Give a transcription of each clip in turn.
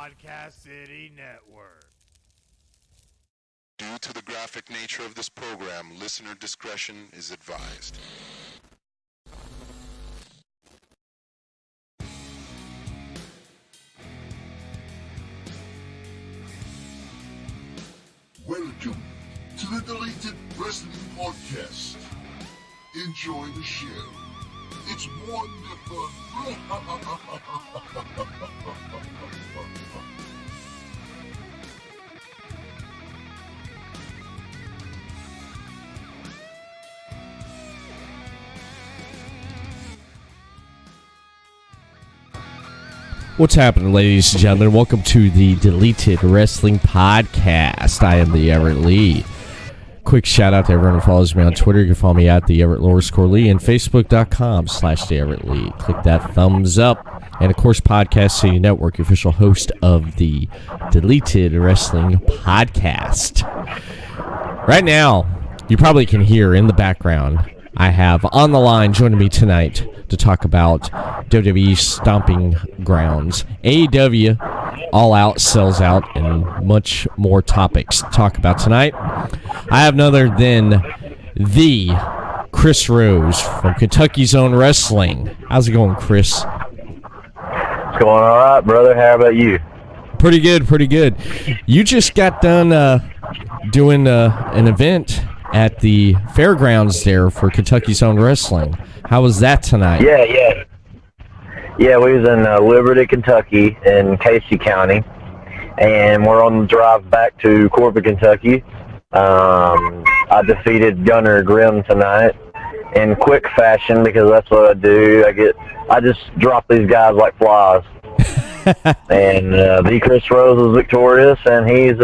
Podcast City Network. Due to the graphic nature of this program, listener discretion is advised. Welcome to the Deleted Wrestling Podcast. Enjoy the show. It's wonderful. What's happening, ladies and gentlemen? Welcome to the Deleted Wrestling Podcast. I am the Everett Lee. Quick shout out to everyone who follows me on Twitter. You can follow me at the Everett _ Lee and Facebook.com/the Everett Lee. Click that thumbs up. And of course, Podcast City Network, your official host of the Deleted Wrestling Podcast. Right now, you probably can hear in the background, I have on the line joining me tonight to talk about WWE Stomping Grounds, AEW, All Out, Sells Out, and much more topics to talk about tonight. I have none other than the Chris Rose from Kentucky's Own Wrestling. How's it going, Chris? It's going all right, brother. How about you? Pretty good, pretty good. You just got done doing an event at the fairgrounds there for Kentucky's Own Wrestling. How was that tonight? Yeah, we was in Liberty, Kentucky, in Casey County, and we're on the drive back to Corbin, Kentucky. I defeated Gunner Grimm tonight in quick fashion because that's what I do. I just drop these guys like flies. And the Chris Rose was victorious, and he's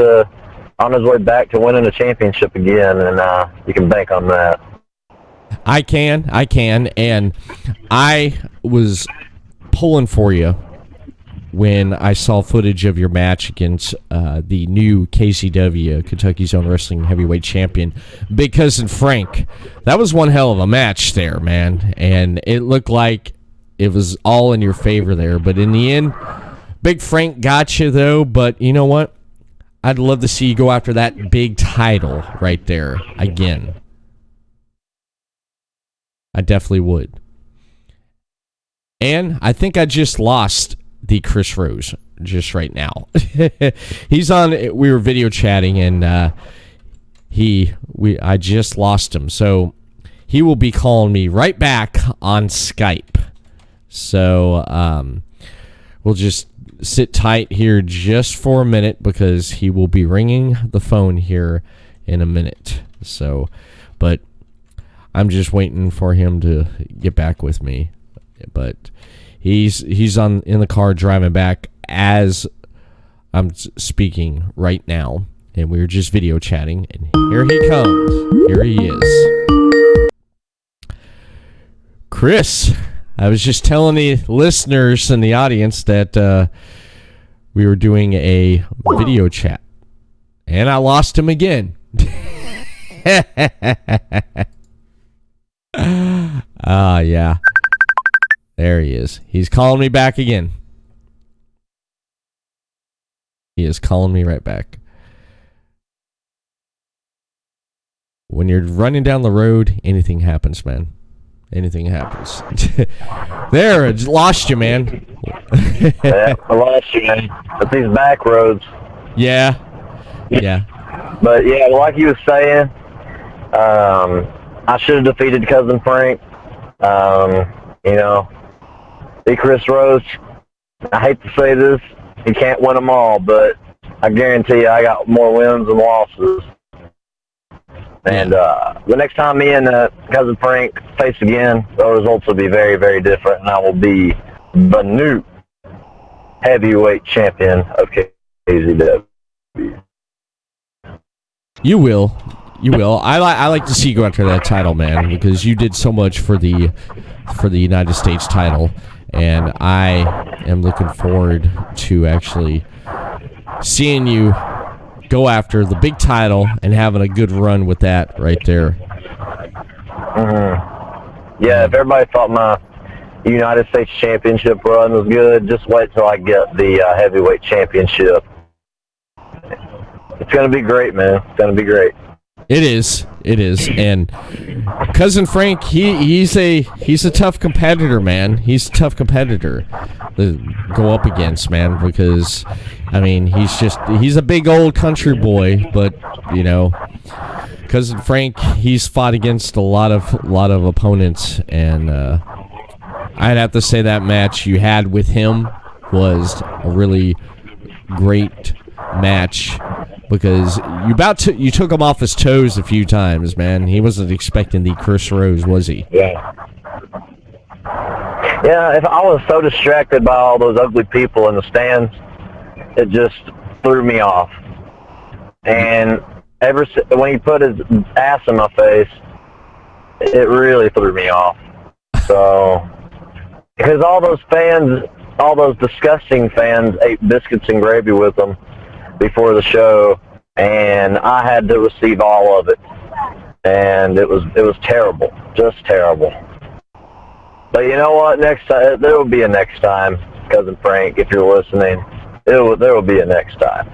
on his way back to winning a championship again, and you can bank on that. I can, and I was pulling for you when I saw footage of your match against the new KCW, Kentucky's Own Wrestling Heavyweight Champion, Big Cousin Frank. That was one hell of a match there, man, and it looked like it was all in your favor there, but in the end, Big Frank got you, though, but you know what? I'd love to see you go after that big title right there again. I definitely would. And I think I just lost the Chris Rose just right now. He's on. We were video chatting, and I just lost him. So he will be calling me right back on Skype. So we'll just sit tight here just for a minute because he will be ringing the phone here in a minute. So, but I'm just waiting for him to get back with me. But he's in the car driving back as I'm speaking right now, and we were just video chatting, and here he comes. Here he is. Chris, I was just telling the listeners and the audience that we were doing a video chat, and I lost him again. Yeah. There he is. He's calling me back again. He is calling me right back. When you're running down the road, anything happens, man. Anything happens. There, I just lost you, man. Yeah, I lost you, man. But these back roads. Yeah. But yeah, like you was saying, I should have defeated Cousin Frank. The Chris Rose, I hate to say this, he can't win them all, but I guarantee you I got more wins than losses. And the next time me and Cousin Frank face again, the results will be very, very different, and I will be the new heavyweight champion of KZW. You will. I like to see you go after that title, man, because you did so much for the United States title, and I am looking forward to actually seeing you go after the big title and having a good run with that right there. Mm-hmm. Yeah, if everybody thought United States Championship run was good. Just wait till I get the heavyweight championship. It's going to be great, man. It's going to be great. It is. And Cousin Frank, he's a tough competitor, man. He's a tough competitor to go up against, man, because I mean, he's a big old country boy, but Cousin Frank, he's fought against a lot of opponents, and I'd have to say that match you had with him was a really great match. Because you took him off his toes a few times, man. He wasn't expecting the Chris Rose, was he? Yeah. Yeah, if I was so distracted by all those ugly people in the stands, it just threw me off. And when he put his ass in my face, it really threw me off. So, because all those fans, all those disgusting fans ate biscuits and gravy with them before the show, and I had to receive all of it, and it was terrible, just terrible. But you know what? Next time there will be a next time, Cousin Frank. If you're listening, there will be a next time.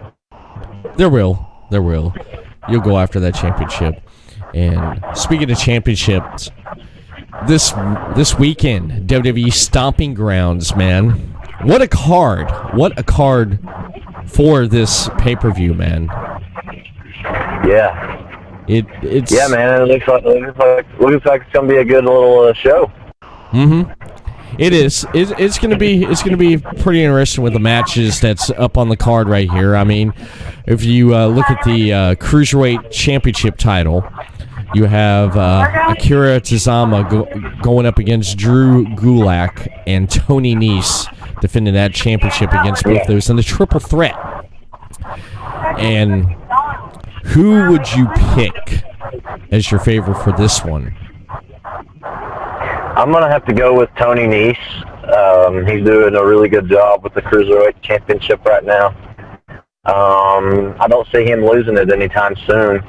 There will. You'll go after that championship. And speaking of championships, this weekend, WWE Stomping Grounds, man. What a card! For this pay-per-view, man. Yeah. It's yeah, man. It looks like it's gonna be a good little show. Mm-hmm. It is. It's gonna be pretty interesting with the matches that's up on the card right here. I mean, if you look at the Cruiserweight Championship title, you have Akira Tozawa going up against Drew Gulak and Tony Nese defending that championship against both those in the triple threat. And who would you pick as your favorite for this one? I'm going to have to go with Tony Nese. He's doing a really good job with the Cruiserweight Championship right now. I don't see him losing it anytime soon.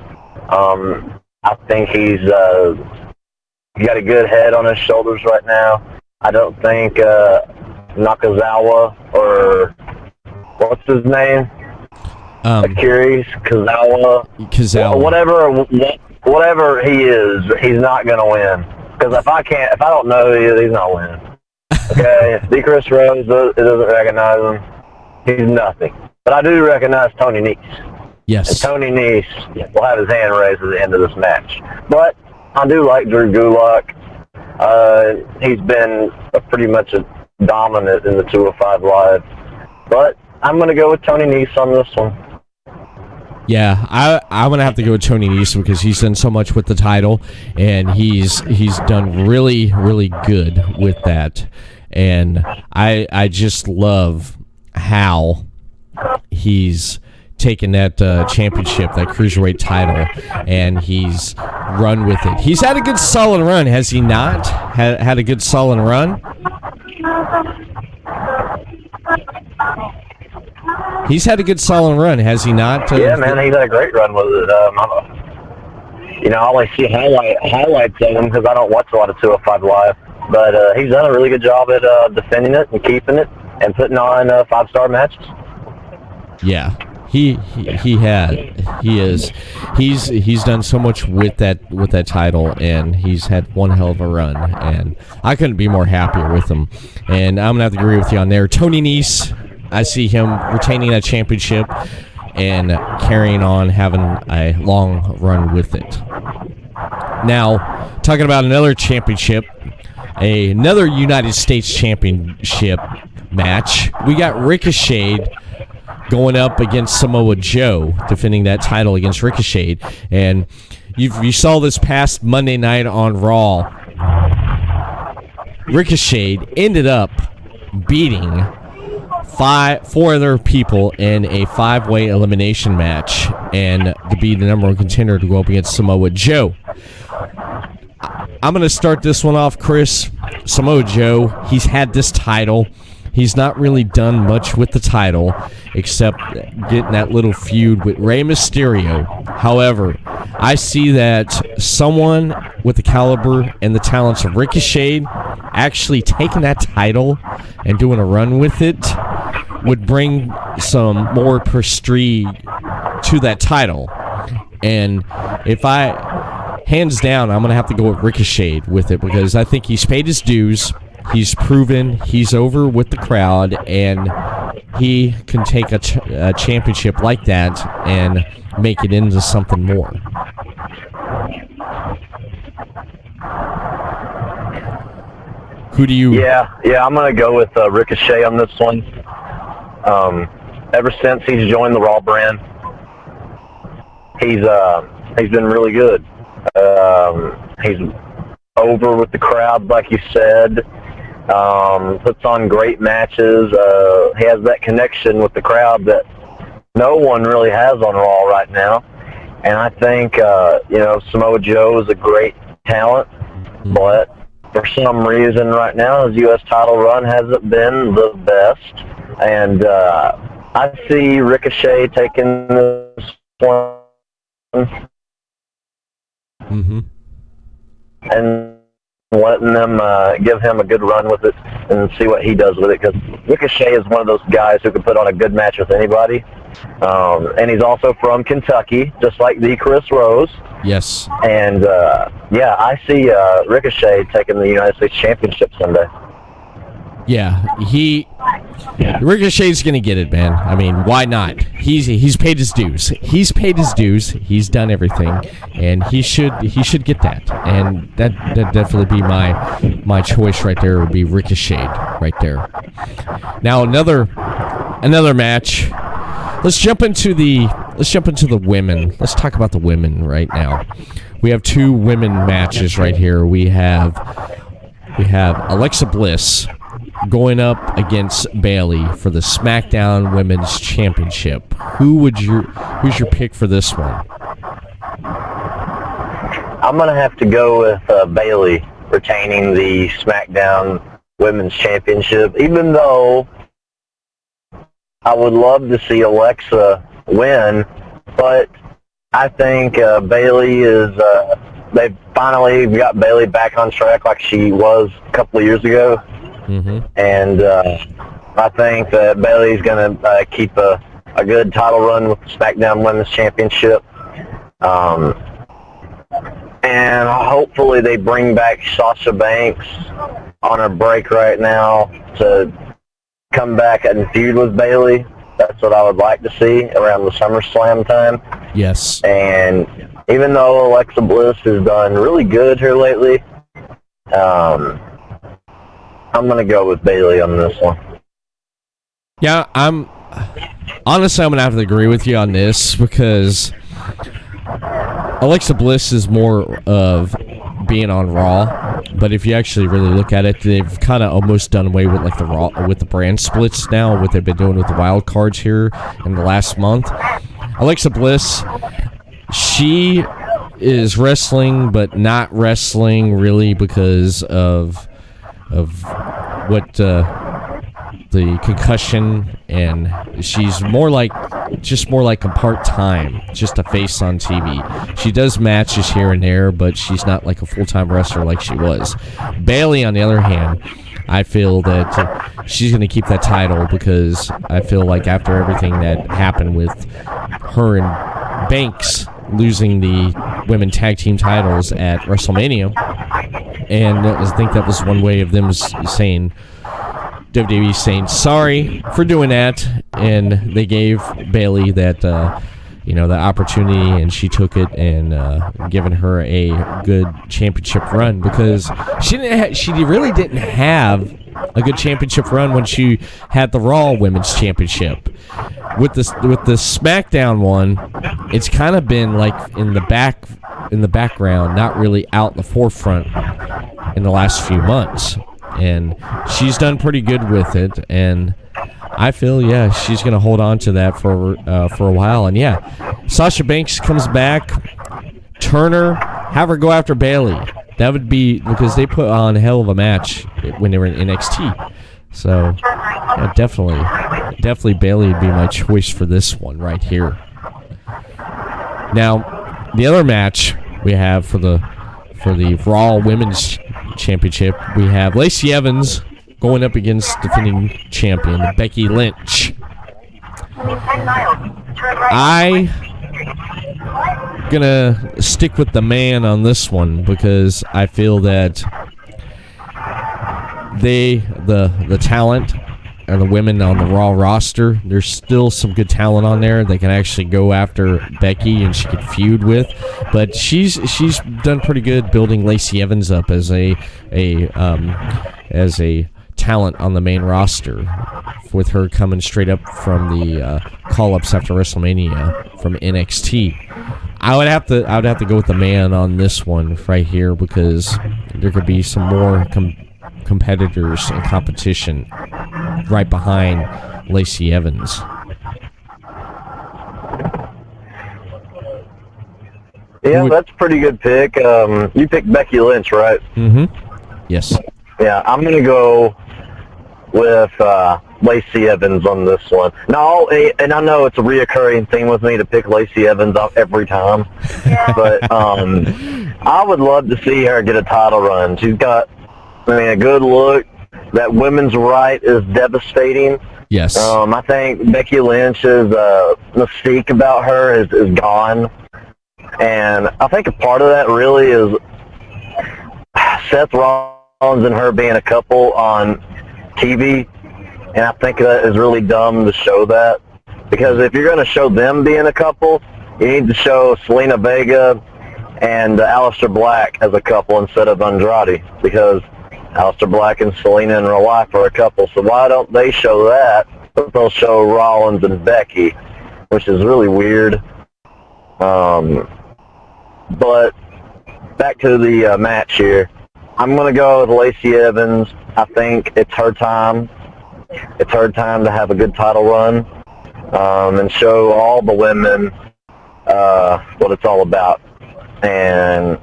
I think he's got a good head on his shoulders right now. I don't think Nakazawa, or what's his name? Akira Tozawa. Whatever he is, he's not going to win. Because if I don't know who he is, he's not winning. Okay, if Chris Rose doesn't recognize him, he's nothing. But I do recognize Tony Nese. Yes. And Tony Nese will have his hand raised at the end of this match. But I do like Drew Gulak. He's been pretty much a dominant in the 205 Live. But I'm going to go with Tony Nese on this one. Yeah, I'm going to have to go with Tony Nese because he's done so much with the title, and he's done really, really good with that. And I just love how he's taken that championship, that Cruiserweight title, and he's run with it. He's had a good solid run, has he not? Had a good solid run? He's had a good solid run, has he not? Yeah, man, he's had a great run with it. I only see highlights of him because I don't watch a lot of 205 Live. But he's done a really good job at defending it and keeping it and putting on 5-star matches. Yeah, he is. He's done so much with that title, and he's had one hell of a run. And I couldn't be more happier with him. And I'm gonna have to agree with you on there. Tony Nese, I see him retaining that championship and carrying on, having a long run with it. Now, talking about another championship, another United States Championship match, we got Ricochet going up against Samoa Joe, defending that title against Ricochet. And you saw this past Monday night on Raw, Ricochet ended up beating four other people in a 5-way elimination match and to be the number one contender to go up against Samoa Joe. I'm going to start this one off, Chris. Samoa Joe, he's had this title. He's not really done much with the title except getting that little feud with Rey Mysterio. However, I see that someone with the caliber and the talents of Ricochet actually taking that title and doing a run with it would bring some more prestige to that title. And hands down, I'm going to have to go with Ricochet with it, because I think he's paid his dues. He's proven he's over with the crowd, and he can take a championship like that and make it into something more. Who do you... Yeah, I'm going to go with Ricochet on this one. Ever since he's joined the Raw brand, he's been really good. He's over with the crowd, like you said. Puts on great matches. He has that connection with the crowd that no one really has on Raw right now. And I think, Samoa Joe is a great talent, but for some reason right now his U.S. title run hasn't been the best. And I see Ricochet taking this one. Mm-hmm. And letting them give him a good run with it and see what he does with it, because Ricochet is one of those guys who can put on a good match with anybody. And he's also from Kentucky, just like the Chris Rose. Yes. And, I see Ricochet taking the United States Championship Sunday. Yeah, Ricochet's going to get it, man. I mean, why not? He's paid his dues. He's paid his dues. He's done everything, and he should get that. And that definitely be my choice right there. Would be Ricochet right there. Now another match. Let's jump into the women. Let's talk about the women right now. We have two women matches right here. We have Alexa Bliss going up against Bayley for the SmackDown Women's Championship. Who's your pick for this one? I'm going to have to go with Bayley retaining the SmackDown Women's Championship, even though I would love to see Alexa win, but I think Bayley is, they've finally got Bayley back on track like she was a couple of years ago. Mm-hmm. And I think that Bayley's going to keep a good title run with the SmackDown Women's Championship. And hopefully they bring back Sasha Banks on her break right now to come back and feud with Bayley. That's what I would like to see around the SummerSlam time. Yes. And even though Alexa Bliss has done really good here lately, I'm going to go with Bayley on this one. Yeah, I'm going to have to agree with you on this, because Alexa Bliss is more of being on Raw, but if you actually really look at it, they've kind of almost done away with like the brand splits now, what they've been doing with the wild cards here in the last month. Alexa Bliss, she is wrestling, but not wrestling really because of what the concussion, and she's more like a part-time, just a face on TV. She does matches here and there, but she's not like a full-time wrestler like she was. Bayley, on the other hand, I feel that she's going to keep that title, because I feel like after everything that happened with her and Banks losing the women tag team titles at WrestleMania, and I think that was one way of them saying, WWE saying sorry for doing that, and they gave Bayley that the opportunity, and she took it, and given her a good championship run, because she really didn't have a good championship run when she had the Raw Women's Championship. With the SmackDown one, it's kind of been like in the background, not really out in the forefront in the last few months. And she's done pretty good with it, and I feel, she's going to hold on to that for a while. And Sasha Banks comes back, Turner, have her go after Bayley. That would be, because they put on a hell of a match when they were in NXT. So definitely Bayley would be my choice for this one right here. Now, the other match we have for the Raw Women's Championship, we have Lacey Evans going up against defending champion Becky Lynch. I gonna stick with the man on this one because I feel that the talent and the women on the Raw roster, there's still some good talent on there they can actually go after Becky and she could feud with, but she's done pretty good building Lacey Evans up as a talent on the main roster, with her coming straight up from the call-ups after WrestleMania from NXT. I would have to go with the man on this one right here because there could be some more competitors and competition right behind Lacey Evans. Yeah, that's a pretty good pick. You picked Becky Lynch, right? Mm-hmm. Yes. Yeah, I'm going to go with Lacey Evans on this one. No, and I know it's a reoccurring thing with me to pick Lacey Evans up every time, but I would love to see her get a title run. She's got, a good look. That women's right is devastating. Yes. I think Becky Lynch's mystique about her is gone, and I think a part of that really is Seth Rollins and her being a couple on TV, and I think that is really dumb to show that, because if you're going to show them being a couple, you need to show Selena Vega and Aleister Black as a couple instead of Andrade, because Aleister Black and Selena in real life are a couple, so why don't they show that, but they'll show Rollins and Becky, which is really weird. But back to the match here. I'm going to go with Lacey Evans. I think it's her time. It's her time to have a good title run and show all the women what it's all about. And,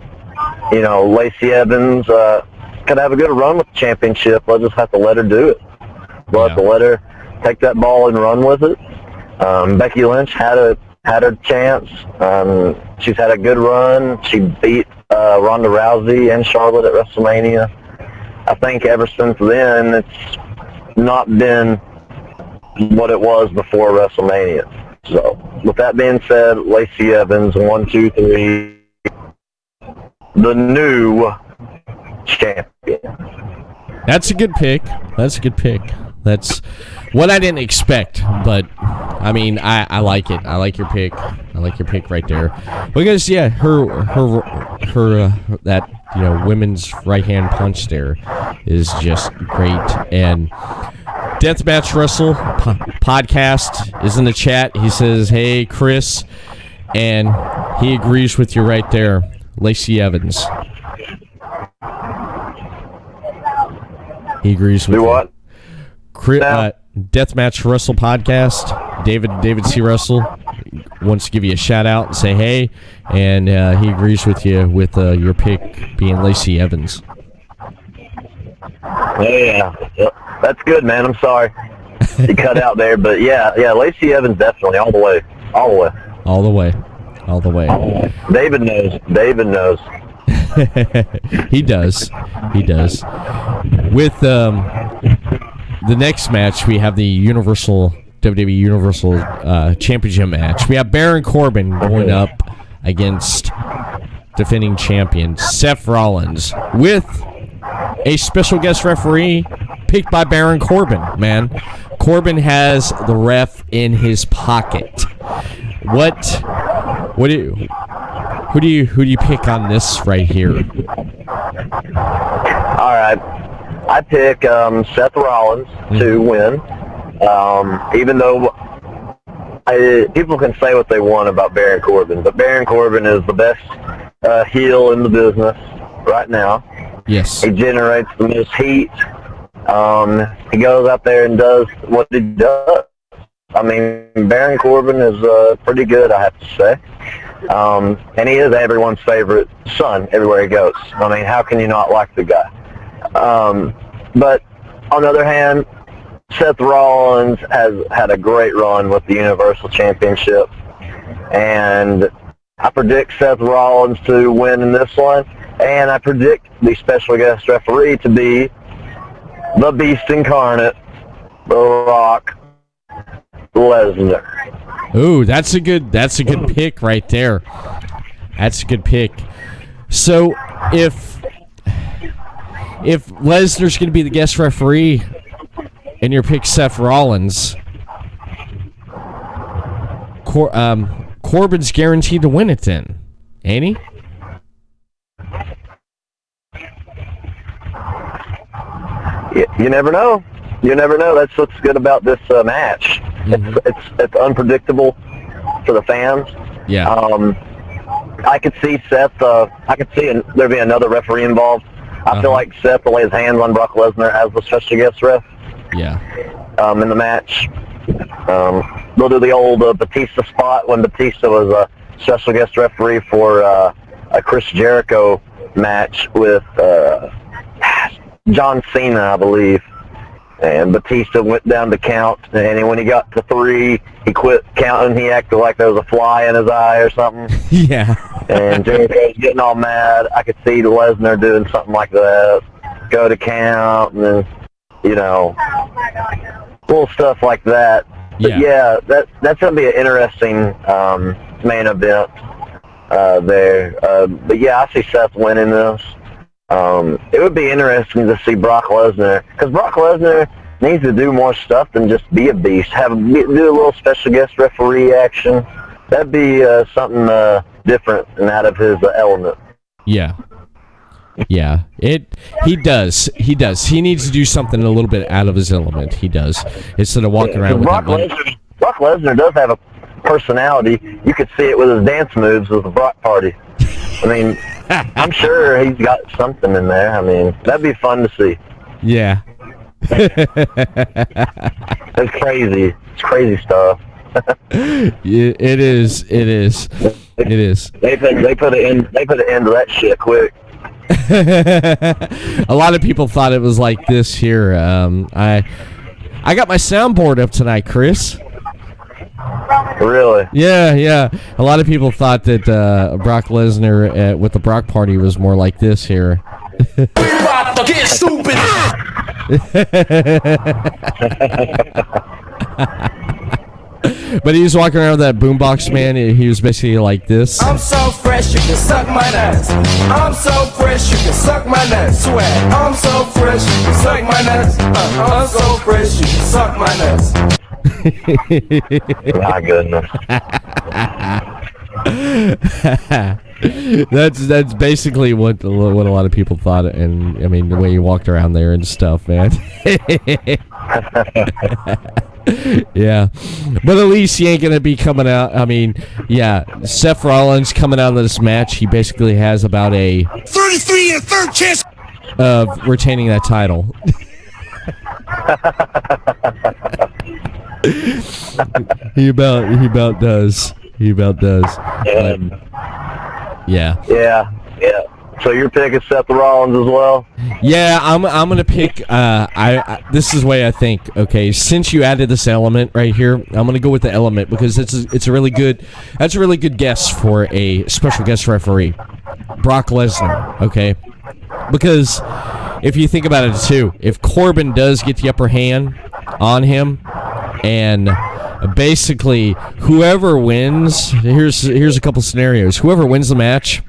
Lacey Evans could have a good run with the championship. We'll just have to let her do it. We'll have to let her take that ball and run with it. Becky Lynch had her chance. She's had a good run. She beat Ronda Rousey and Charlotte at WrestleMania. I think ever since then, it's not been what it was before WrestleMania. So, with that being said, Lacey Evans, 1, 2, 3, the new champion. That's a good pick. That's what I didn't expect, but I like it. I like your pick. I like your pick right there. Because her that women's right hand punch there is just great. And Deathmatch Wrestle podcast is in the chat. He says, "Hey Chris," and he agrees with you right there, Lacey Evans. He agrees with you. Do what? Deathmatch Wrestle podcast. David C. Russell wants to give you a shout out and say hey, and he agrees with you with your pick being Lacey Evans. Yeah, that's good, man. I'm sorry you cut out there, but yeah, Lacey Evans definitely all the way. David knows. He does. With the next match, we have the WWE Universal Championship match. We have Baron Corbin going up against defending champion Seth Rollins with a special guest referee picked by Baron Corbin. Man, Corbin has the ref in his pocket. Who do you pick on this right here? All right, I pick Seth Rollins to win. Even though people can say what they want about Baron Corbin, but Baron Corbin is the best heel in the business right now. Yes. He generates the most heat. He goes out there and does what he does. Baron Corbin is pretty good, I have to say. And he is everyone's favorite son everywhere he goes. How can you not like the guy? But on the other hand, Seth Rollins has had a great run with the Universal Championship, and I predict Seth Rollins to win in this one. And I predict the special guest referee to be the Beast Incarnate, Brock Lesnar. Ooh, that's a good pick right there. That's a good pick. So if Lesnar's going to be the guest referee and your pick Seth Rollins, Corbin's guaranteed to win it then, ain't he? You never know. You never know. That's what's good about this match. Mm-hmm. It's unpredictable for the fans. Yeah. I could see Seth. I could see there being another referee involved. I feel like Seth will lay his hands on Brock Lesnar as the special guest ref. Yeah. In the match, they'll do the old Batista spot when Batista was a special guest referee for a Chris Jericho match with John Cena, I believe. And Batista went down to count, and when he got to 3, he quit counting. He acted like there was a fly in his eye or something. Yeah. And Jericho's getting all mad. I could see Lesnar doing something like that. Go to count, and then, little stuff like that. But yeah, that's going to be an interesting main event there. But yeah, I see Seth winning this. It would be interesting to see Brock Lesnar, because Brock Lesnar needs to do more stuff than just be a beast. Do a little special guest referee action. That'd be something different and out of his element. Yeah. Yeah. He does. He needs to do something a little bit out of his element. He does. Instead of walking around with Brock Lesnar does have a personality. You could see it with his dance moves with the Brock Party. I mean, I'm sure he's got something in there. I mean, that'd be fun to see. Yeah. It's crazy. It's crazy stuff. Yeah, it is. They put an end to that shit quick. A lot of people thought it was like this here. I got my soundboard up tonight, Chris. Really? Yeah. A lot of people thought that Brock Lesnar with the Brock Party was more like this here. We about to get stupid. But he was walking around with that boombox, man. He was basically like this. I'm so fresh, you can suck my nuts. I'm so fresh, you can suck my nuts. Swag. I'm so fresh, you can suck my nuts. I'm so fresh, you can suck my nuts. My goodness. That's basically what a lot of people thought, and I mean the way he walked around there and stuff, man. Yeah, but at least he ain't gonna be coming out. I mean, yeah, Seth Rollins coming out of this match, he basically has about a 33 and third chance of retaining that title. He about does. Yeah. So you're picking Seth Rollins as well? Yeah, I'm gonna pick. This is the way I think. Okay, since you added this element right here, I'm gonna go with the element because it's a really good. That's a really good guess for a special guest referee, Brock Lesnar. Okay, because if you think about it too, if Corbin does get the upper hand on him, and basically whoever wins, here's a couple scenarios. Whoever wins the match,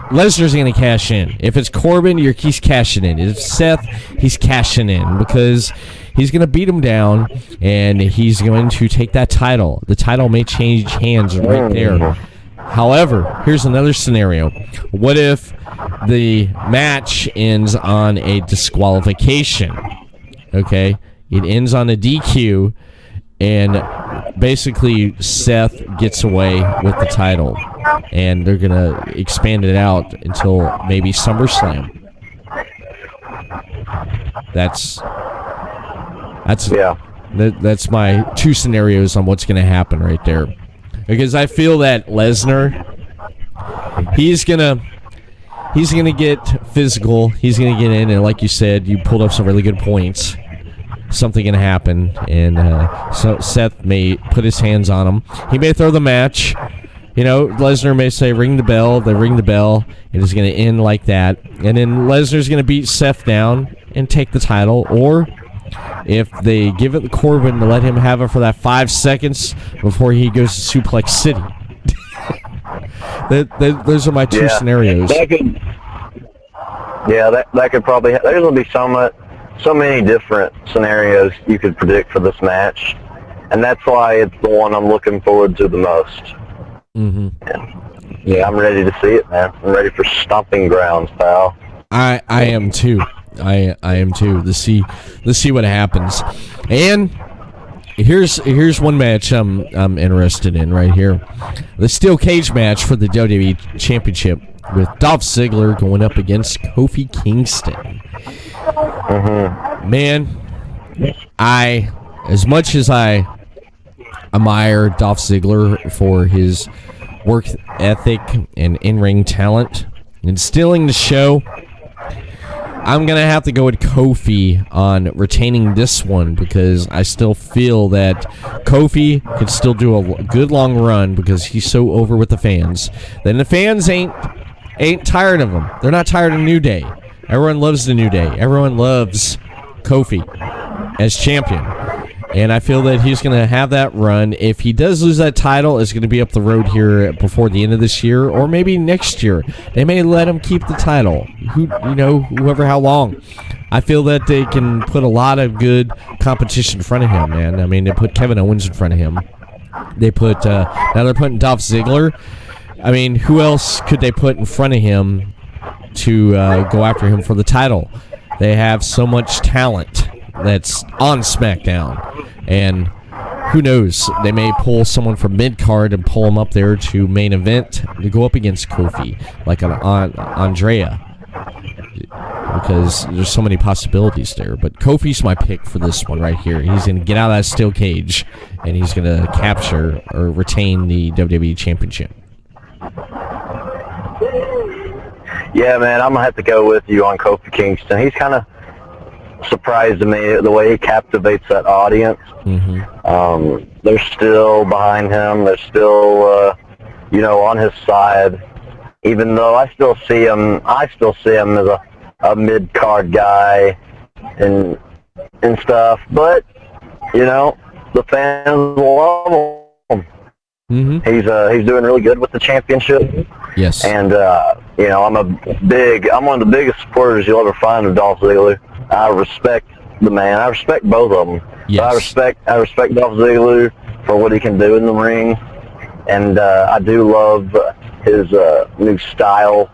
Lesnar's going to cash in. If it's Corbin, he's cashing in. If it's Seth, he's cashing in because he's going to beat him down and he's going to take that title. The title may change hands right there. However, here's another scenario. What if the match ends on a disqualification? Okay? It ends on a DQ, and basically Seth gets away with the title. And they're going to expand it out until maybe SummerSlam. That's my two scenarios on what's going to happen right there. Because I feel that Lesnar, he's gonna get physical. He's gonna get in, and like you said, you pulled up some really good points. Something can happen, and so Seth may put his hands on him. He may throw the match. Lesnar may say, ring the bell. They ring the bell. It is going to end like that. And then Lesnar's going to beat Seth down and take the title. Or if they give it to Corbin to let him have it for that 5 seconds before he goes to Suplex City. Those are my two scenarios. That could probably. There's going to be so many different scenarios you could predict for this match, and that's why it's the one I'm looking forward to the most. Mm-hmm. Yeah, I'm ready to see it, man. I'm ready for stomping grounds, pal. I am too. I am too. Let's see what happens. And here's one match I'm interested in right here. The steel cage match for the WWE Championship with Dolph Ziggler going up against Kofi Kingston. Mm-hmm. Man, as much as I admire Dolph Ziggler for his work ethic and in-ring talent and stealing the show, I'm going to have to go with Kofi on retaining this one because I still feel that Kofi could still do a good long run because he's so over with the fans. Then the fans ain't tired of him. They're not tired of New Day. Everyone loves the New Day. Everyone loves Kofi as champion. And I feel that he's going to have that run. If he does lose that title, it's going to be up the road here before the end of this year or maybe next year. They may let him keep the title. Whoever, how long. I feel that they can put a lot of good competition in front of him, man. I mean, they put Kevin Owens in front of him. They put, now they're putting Dolph Ziggler. I mean, who else could they put in front of him to go after him for the title? They have so much talent that's on SmackDown, and who knows, they may pull someone from mid-card and pull him up there to main event to go up against Kofi, like an Andrea, because there's so many possibilities there. But Kofi's my pick for this one right here. He's going to get out of that steel cage, and he's going to capture or retain the WWE Championship. Yeah, man, I'm going to have to go with you on Kofi Kingston. He's kind of surprised me the way he captivates that audience. Mm-hmm. They're still behind him. They're still, on his side. Even though I still see him as a mid-card guy and stuff. But the fans love him. Mm-hmm. He's doing really good with the championship. Yes. And I'm one of the biggest supporters you'll ever find of Dolph Ziggler. I respect the man. I respect both of them. Yes. I respect Dolph Ziggler for what he can do in the ring, and I do love his new style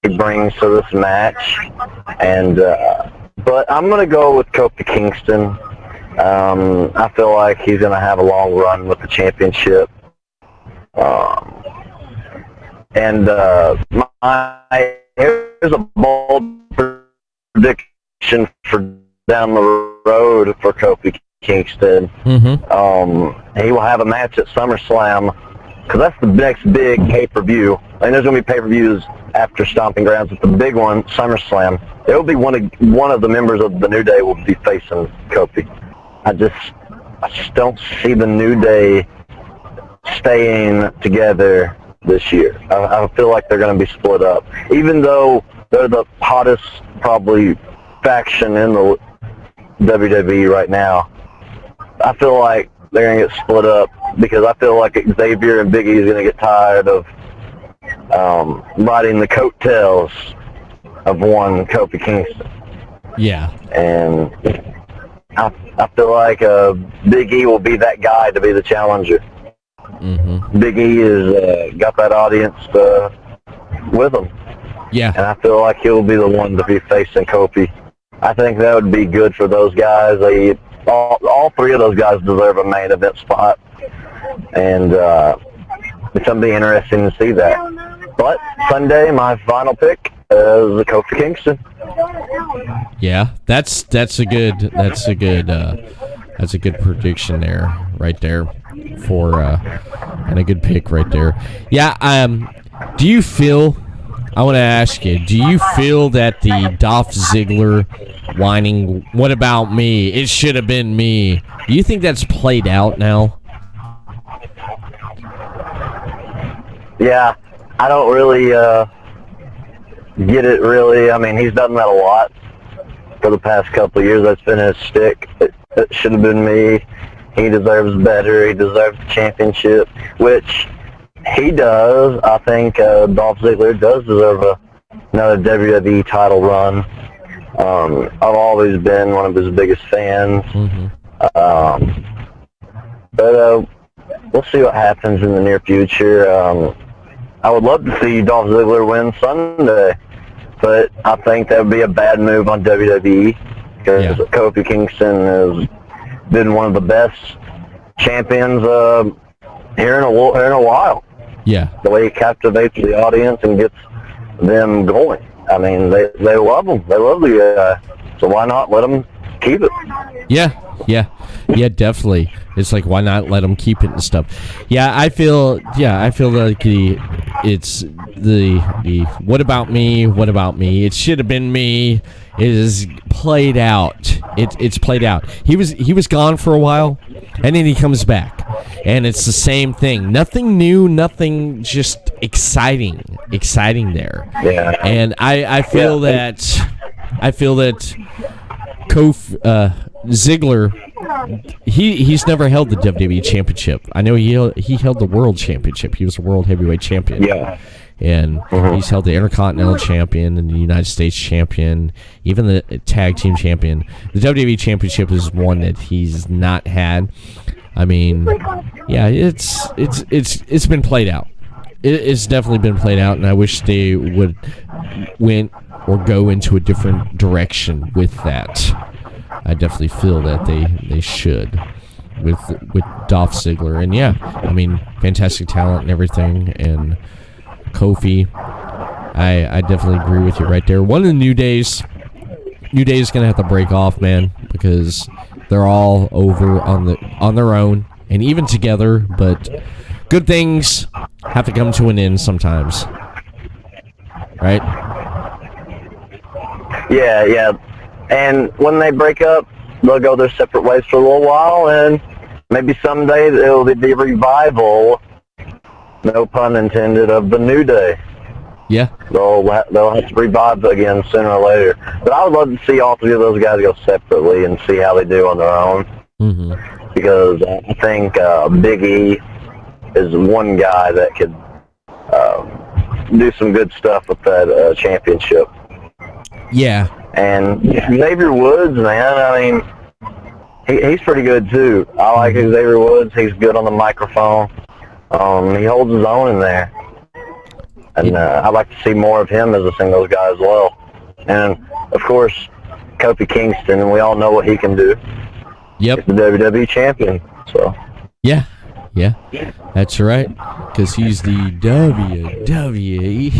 he brings to this match. And but I'm gonna go with Kofi Kingston. I feel like he's gonna have a long run with the championship. Here's a bold prediction for down the road for Kofi Kingston. Mm-hmm. He will have a match at SummerSlam because that's the next big pay-per-view. And there's going to be pay-per-views after Stomping Grounds, but the big one, SummerSlam, there will be one of the members of the New Day will be facing Kofi. I just don't see the New Day staying together this year. I feel like they're going to be split up. Even though they're the hottest, probably, faction in the WWE right now, I feel like they're going to get split up because I feel like Xavier and Big E is going to get tired of riding the coattails of one Kofi Kingston. Yeah. And I feel like Big E will be that guy to be the challenger. Mm-hmm. Big E has got that audience with him. Yeah. And I feel like he'll be the one to be facing Kofi. I think that would be good for those guys. All three of those guys deserve a main event spot. And it's going to be interesting to see that. But Sunday, my final pick is Kofi Kingston. Yeah, that's a good prediction there, right there, for and a good pick right there. Yeah. Do you feel? I want to ask you. Do you feel that the Dolph Ziggler whining, "What about me? It should have been me"? Do you think that's played out now? Yeah, I don't really get it, really. I mean, he's done that a lot for the past couple of years. That's been his shtick. It should have been me. He deserves better. He deserves the championship, which he does. I think Dolph Ziggler does deserve another WWE title run. I've always been one of his biggest fans. But we'll see what happens in the near future. I would love to see Dolph Ziggler win Sunday, but I think that would be a bad move on WWE because Kofi Kingston has been one of the best champions here in a while. Yeah. The way he captivates the audience and gets them going. I mean, they love him. They love the guy. So why not let him keep it? Yeah, definitely. It's like, why not let him keep it and stuff? Yeah, I feel like it's the what about me? What about me? It should have been me. It is played out. It's played out. He was gone for a while, and then he comes back, and it's the same thing. Nothing new, nothing just exciting there. Yeah. And I feel that Ziggler, he's never held the WWE Championship. I know he held the World Championship. He was a World Heavyweight Champion. Yeah. And he's held the Intercontinental Champion and the United States Champion, even the Tag Team Champion. The WWE Championship is one that he's not had. I mean, yeah, it's been played out. It's definitely been played out, and I wish they would went or go into a different direction with that. I definitely feel that they should with Dolph Ziggler. And yeah, I mean, fantastic talent and everything. And Kofi, I definitely agree with you right there. One of the New Day's going to have to break off, man, because they're all over on their own and even together, but good things have to come to an end sometimes. Right? Yeah. And when they break up, they'll go their separate ways for a little while, and maybe someday it'll be the revival, no pun intended, of the New Day. Yeah. They'll have to revive again sooner or later. But I would love to see all three of those guys go separately and see how they do on their own. Mm-hmm. Because I think Big E is one guy that could do some good stuff with that championship. Yeah. And Xavier Woods, man, I mean, he's pretty good too. I like Xavier Woods. He's good on the microphone. He holds his own in there. And I'd like to see more of him as a singles guy as well. And, of course, Kofi Kingston, and we all know what he can do. Yep. He's the WWE champion, so. Yeah, that's right, because he's the WWE.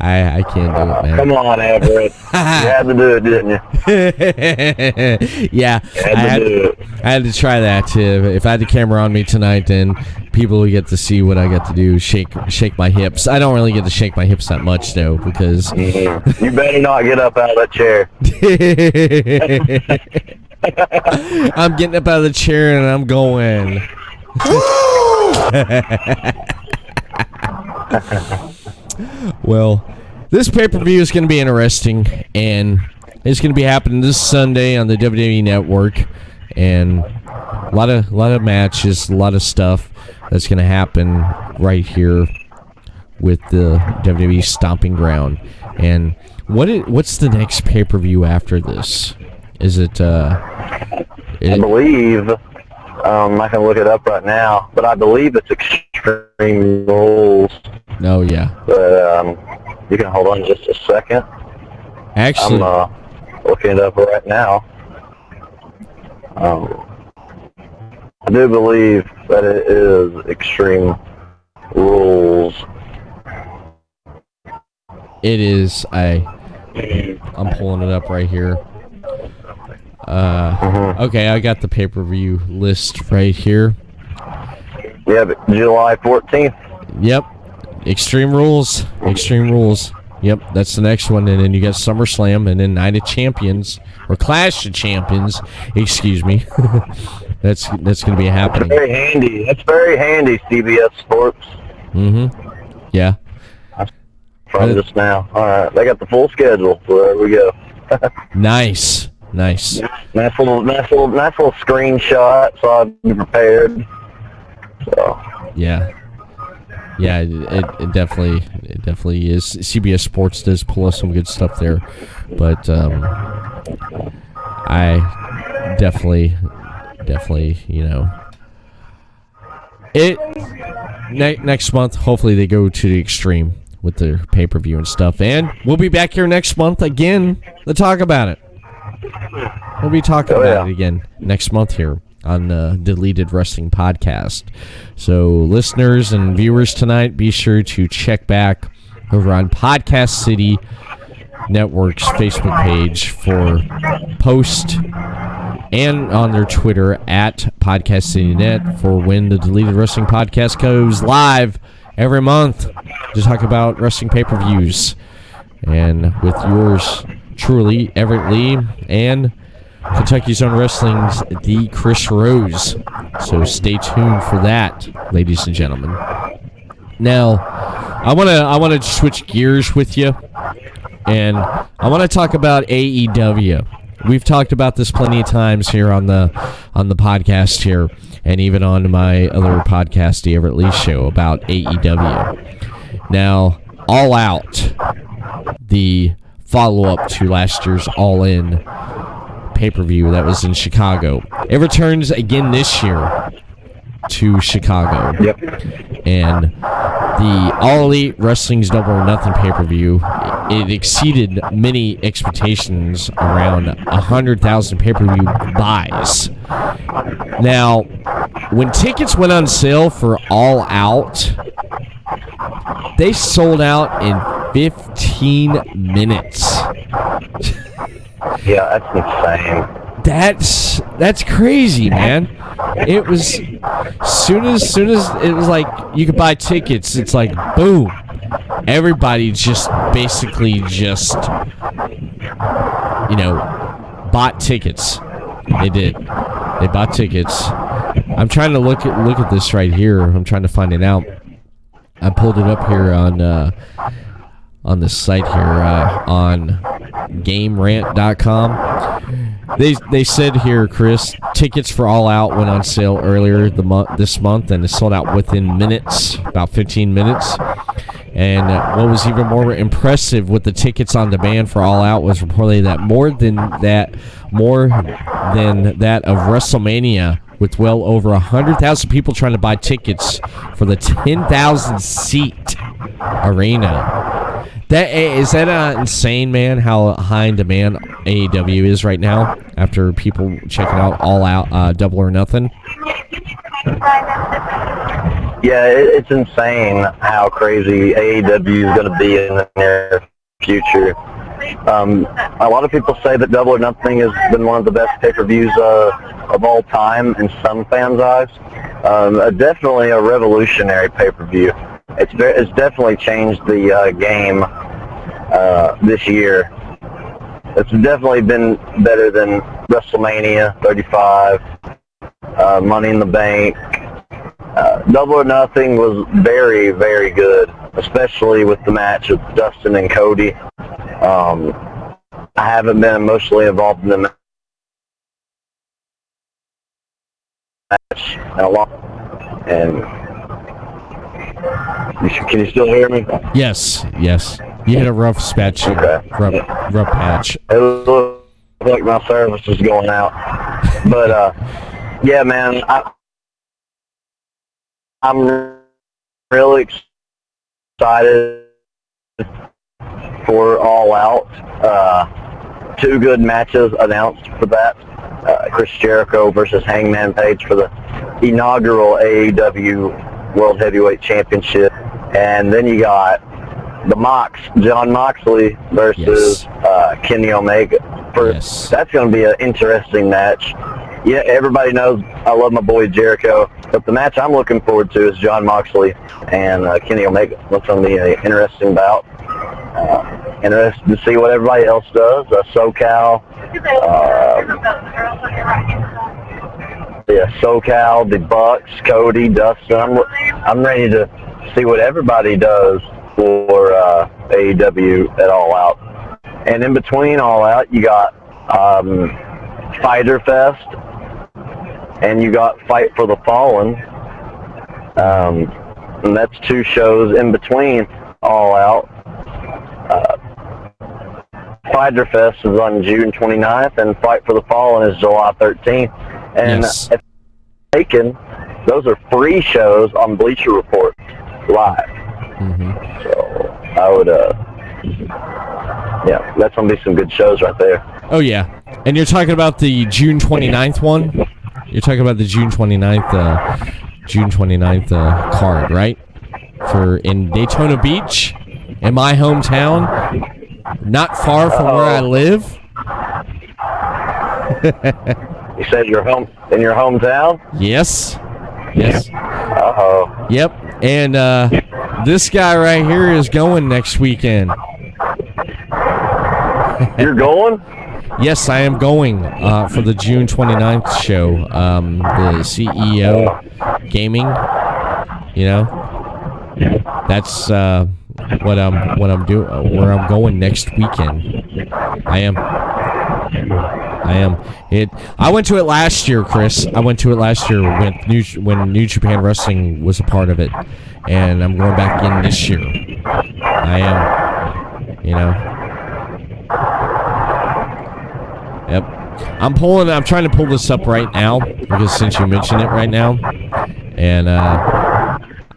I can't do it, man. Come on, Everett. You had to do it, didn't you? Yeah, I had to try that. If I had the camera on me tonight, then people would get to see what I get to do, shake my hips. I don't really get to shake my hips that much, though, because... You better not get up out of that chair. I'm getting up out of the chair and I'm going... Well, this pay-per-view is going to be interesting, and it's going to be happening this Sunday on the WWE Network, and a lot of matches, a lot of stuff that's going to happen right here with the WWE Stomping Ground. And what's the next pay-per-view after this? Is it? I believe. I can look it up right now, but I believe it's Extreme Rules. Oh, yeah. But you can hold on just a second. Actually, I'm looking it up right now. I do believe that it is Extreme Rules. it is. I'm pulling it up right here. Okay, I got the pay-per-view list right here. Yeah, but July 14th. Yep. Extreme Rules. Extreme Rules. Yep, that's the next one. And then you got SummerSlam, and then Night of Champions, or Clash of Champions, excuse me. That's going to be happening. That's very handy. That's very handy, CBS Sports. Yeah. From just now. All right, they got the full schedule, so there we go. Nice. Nice little screenshot, so I'd be prepared. So. Yeah. Yeah, it definitely is. CBS Sports does pull us some good stuff there, but I definitely, next month. Hopefully, they go to the extreme with their pay-per-view and stuff, and we'll be back here next month again to talk about it. We'll be talking about it again next month here on the Deleted Wrestling Podcast. So, listeners and viewers tonight, be sure to check back over on Podcast City Network's Facebook page for post and on their Twitter at Podcast City Net for when the Deleted Wrestling Podcast goes live every month to talk about wrestling pay-per-views. And with yours truly, Everett Lee, and Kentucky's Own Wrestling's The Chris Rose. So stay tuned for that, ladies and gentlemen. Now, I want to switch gears with you, and I want to talk about AEW. We've talked about this plenty of times here on the podcast here, and even on my other podcast, the Everett Lee Show, about AEW. Now, All Out, the follow-up to last year's All In pay-per-view that was in Chicago. It returns again this year to Chicago. Yep. And the All Elite Wrestling's Double or Nothing pay-per-view, it exceeded many expectations, around 100,000 pay-per-view buys. Now, when tickets went on sale for All Out, they sold out in 15 minutes. Yeah, that's insane. That's crazy, man. It was soon as it was like you could buy tickets, it's like boom. Everybody just basically bought tickets. They did. They bought tickets. I'm trying to look at this right here. I'm trying to find it out. I pulled it up here on the site here on GameRant.com. They said here, Chris, tickets for All Out went on sale earlier this month, and it sold out within minutes, about 15 minutes. And what was even more impressive with the tickets on demand for All Out was reportedly that more than that of WrestleMania, with well over 100,000 people trying to buy tickets for the 10,000 seat arena. Is that not insane, man, how high in demand AEW is right now after people checking out All Out Double or Nothing? Yeah, it's insane how crazy AEW is going to be in the near future. A lot of people say that Double or Nothing has been one of the best pay-per-views of all time in some fans' eyes. Definitely a revolutionary pay-per-view. It's definitely changed the game this year. It's definitely been better than WrestleMania 35, Money in the Bank. Double or Nothing was very, very good, especially with the match with Dustin and Cody. I haven't been emotionally involved in the match in a long time. And can you still hear me? Yes. You hit a rough patch. Okay. Rough patch. It looked like my service was going out. But, yeah, man, I'm really excited for All Out. 2 good matches announced for that. Chris Jericho versus Hangman Page for the inaugural AEW World Heavyweight Championship. And then you got the John Moxley versus Kenny Omega. That's going to be an interesting match. Yeah, everybody knows I love my boy Jericho, but the match I'm looking forward to is John Moxley and Kenny Omega. That's going to be an interesting bout. Interested to see what everybody else does. SoCal, the Bucks, Cody, Dustin. I'm ready to see what everybody does for AEW at All Out. And in between All Out, you got Fighter Fest, and you got Fight for the Fallen. And that's 2 shows in between All Out. Fighter Fest is on June 29th, and Fight for the Fallen is July 13th. And Yes. if I'm mistaken, those are free shows on Bleacher Report live. So I would, yeah, that's going to be some good shows right there. Oh, yeah. And you're talking about the June 29th one? You're talking about the June 29th card, right? For in Daytona Beach, in my hometown, not far from where I live. You said in your hometown? Yes. Yes. Uh-oh. Yep. And this guy right here is going next weekend. You're going? Yes, I am going for the June 29th show. The CEO Gaming, you know, that's what I'm doing. Where I'm going next weekend. I am. I went to it last year, Chris. I went to it last year when New Japan Wrestling was a part of it, and I'm going back in this year. I am. You know. Yep. I'm trying to pull this up right now because since you mention it right now, and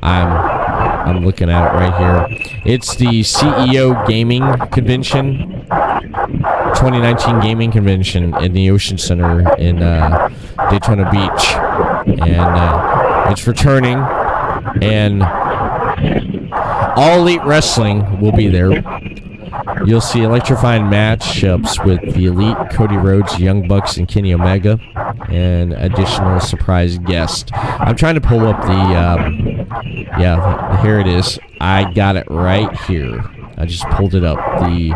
I'm looking at it right here. It's the CEO Gaming Convention, 2019 Gaming Convention in the Ocean Center in Daytona Beach, and it's returning, and All Elite Wrestling will be there. You'll see electrifying matchups with the Elite, Cody Rhodes, Young Bucks, and Kenny Omega, and additional surprise guest. I'm trying to pull up yeah, here it is. I got it right here. I just pulled it up. You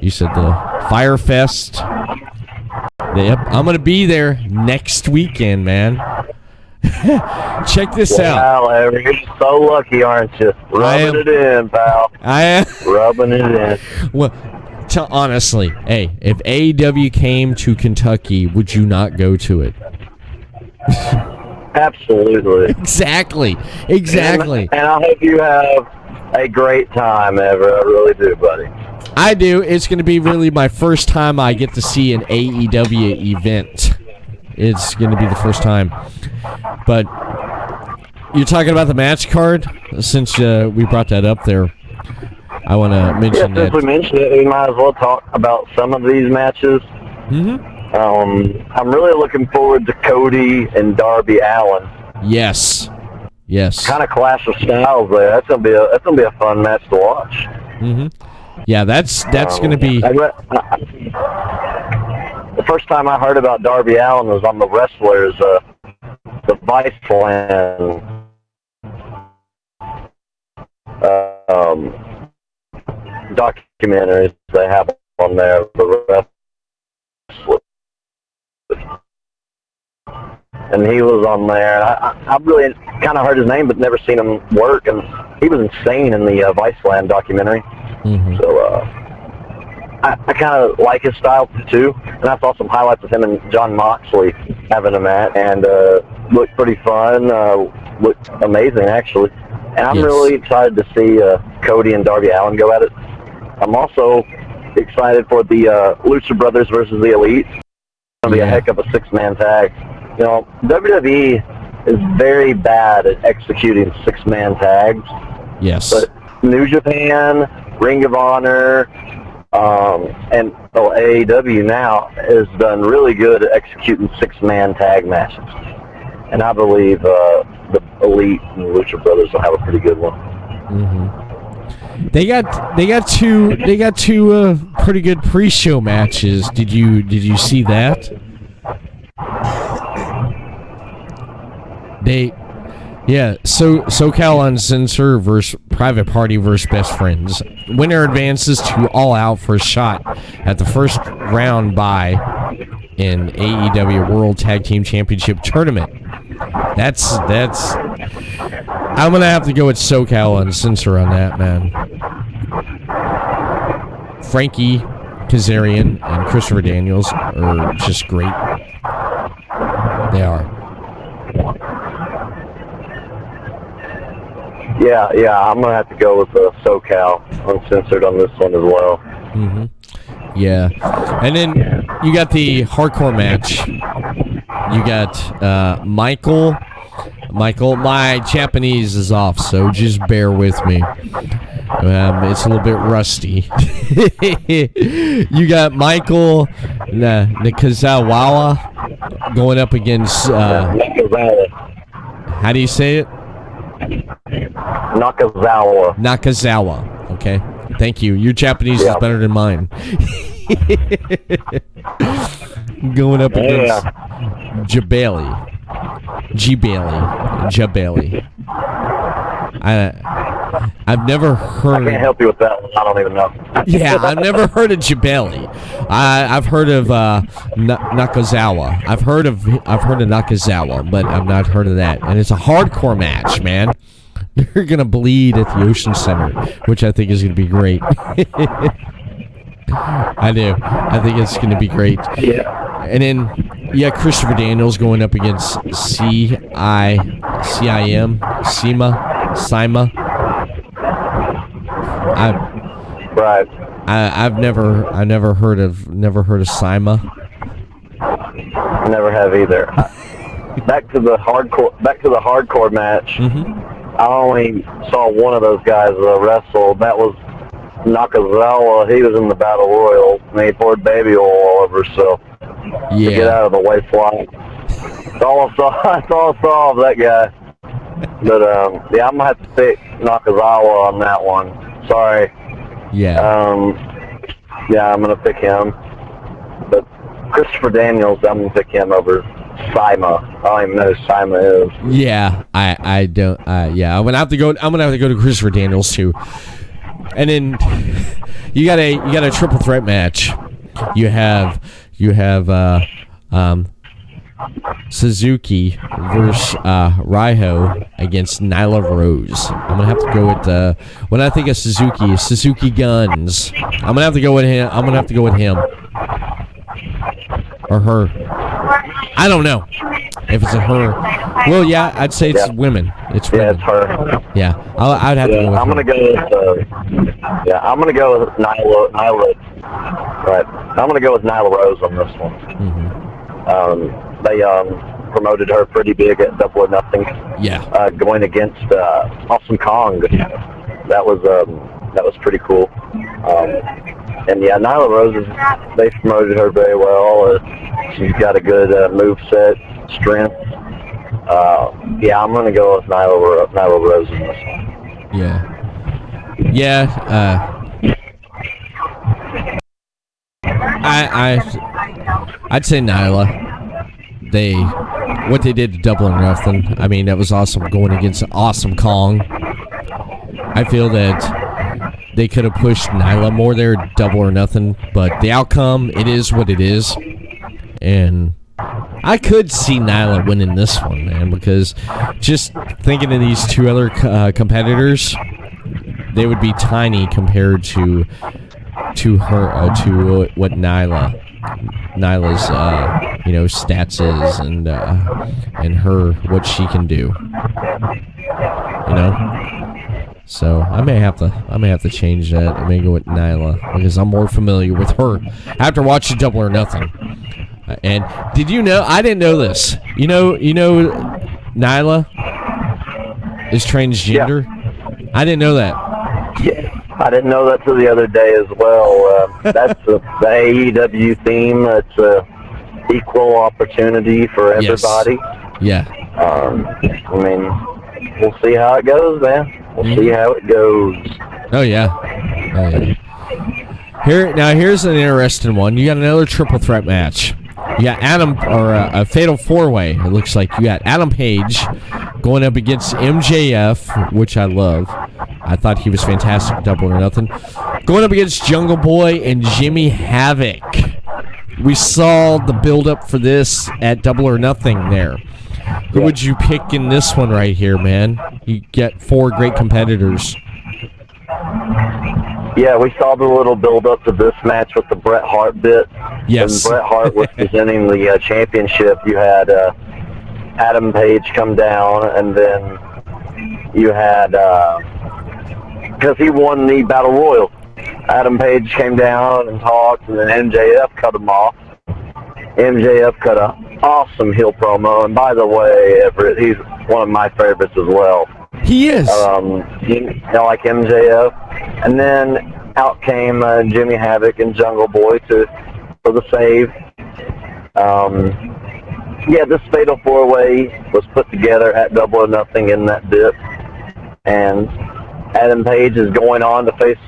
said the Fire Fest. Yep, I'm going to be there next weekend, man. Check this out. Wow, Everett, you're so lucky, aren't you? Rubbing it in, pal. I am. Rubbing it in. Well, honestly, hey, if AEW came to Kentucky, would you not go to it? Absolutely. Exactly. And I hope you have a great time, Everett. I really do, buddy. I do. It's going to be really my first time I get to see an AEW event. It's going to be the first time. But you're talking about the match card? Since we brought that up there, I want to mention that. Since we mentioned it, we might as well talk about some of these matches. I'm really looking forward to Cody and Darby Allin. Yes. Kind of clash of styles there. That's gonna be a fun match to watch. Yeah, that's going to be. The first time I heard about Darby Allin was on the Wrestlers, the Viceland documentaries they have on there. The Wrestlers. And he was on there. I really kind of heard his name, but never seen him work. And he was insane in the Viceland documentary. So I kind of like his style too. And I saw some highlights of him and John Moxley having a match, and looked pretty fun. Looked amazing, actually. And I'm really excited to see Cody and Darby Allin go at it. I'm also excited for the Lucha Brothers versus the Elite. It's going to be a heck of a six-man tag. You know, WWE is very bad at executing six-man tags. Yes. But New Japan, Ring of Honor, and AEW now has done really good at executing six-man tag matches. And I believe the Elite and the Lucha Brothers will have a pretty good one. They got two pretty good pre-show matches. Did you see that? SoCal Uncensored versus Private Party versus Best Friends. Winner advances to All Out for a shot at the first round bye in AEW World Tag Team Championship Tournament. I I'm gonna have to go with SoCal and censor on that, man. Frankie Kazarian and Christopher Daniels are just great. They are. Yeah, I'm gonna have to go with SoCal uncensored on this one as well. Mm-hmm. Yeah, and then you got the hardcore match. You got Michael. My Japanese is off, so just bear with me. It's a little bit rusty. You got Michael Nakazawa going up against. How do you say it? Nakazawa. Okay. Thank you. Your Japanese is better than mine. Going up against Jabali. I've never heard. I can't help you with that one. I don't even know. Yeah, I've never heard of Jabali. I've heard of Nakazawa. I've heard of Nakazawa, but I've not heard of that. And it's a hardcore match, man. They're gonna bleed at the Ocean Center, which I think is gonna be great. I do. I think it's gonna be great. Yeah. And then Christopher Daniels going up against CIM. I've never heard of Sima. Never have either. Back to the hardcore match. Mm-hmm. I only saw one of those guys wrestle. That was Nakazawa. He was in the Battle Royal, and he poured baby oil all over himself to get out of the way fly. That's all I saw of that guy. But I'm gonna have to pick Nakazawa on that one. Sorry. Yeah. I'm gonna pick him. But Christopher Daniels, I'm gonna pick him over Sima. I don't even know who Sima is. Yeah, I don't. I'm gonna have to go to Christopher Daniels too. And then you got a triple threat match. You have Suzuki versus Raiho against Nyla Rose. I'm gonna have to go with when I think of Suzuki Guns. I'm gonna have to go with him. Or her. I don't know if it's a her. Well, yeah, I'd say it's women. It's women. Yeah, it's her. Yeah, I'd have to go with I'm gonna go with Nyla. Right. I'm gonna go with Nyla Rose on this one. Mm-hmm. They promoted her pretty big at Double or Nothing. Yeah. Going against Awesome Kong. That was pretty cool. And Nyla Rose, they promoted her very well. She's got a good moveset, strength. I'm going to go with Nyla Rose in this one. I'd say Nyla. What they did to Double or Nothing, I mean, that was awesome going against Awesome Kong. I feel that they could have pushed Nyla more there, Double or Nothing, but the outcome, it is what it is. And I could see Nyla winning this one, man, because just thinking of these two other competitors, they would be tiny compared to her, to what Nyla's stats is, and her, what she can do, So I may have to change that. I may go with Nyla because I'm more familiar with her after watching Double or Nothing. And did you know? I didn't know this. You know, Nyla is transgender. Yeah. I didn't know that. Yeah, I didn't know that till the other day as well. That's the AEW theme. It's equal opportunity for everybody. Yes. Yeah. I mean, we'll see how it goes, man. We'll see how it goes. Oh yeah. Here's an interesting one. You got another triple threat match. You got a fatal four-way. It looks like you got Adam Page going up against MJF, which I love. I thought he was fantastic, Double or Nothing. Going up against Jungle Boy and Jimmy Havoc. We saw the build-up for this at Double or Nothing there. Who would you pick in this one right here, man? You get 4 great competitors. Yeah, we saw the little build-up to this match with the Bret Hart bit. Yes. When Bret Hart was presenting the championship, you had Adam Page come down, and then you had, because he won the Battle Royal, Adam Page came down and talked, and then MJF cut him off. MJF cut an awesome heel promo, and by the way, Everett, he's one of my favorites as well. He is. Like MJF. And then out came Jimmy Havoc and Jungle Boy for the save. This Fatal 4-Way was put together at Double or Nothing in that bit. And Adam Page is going on to face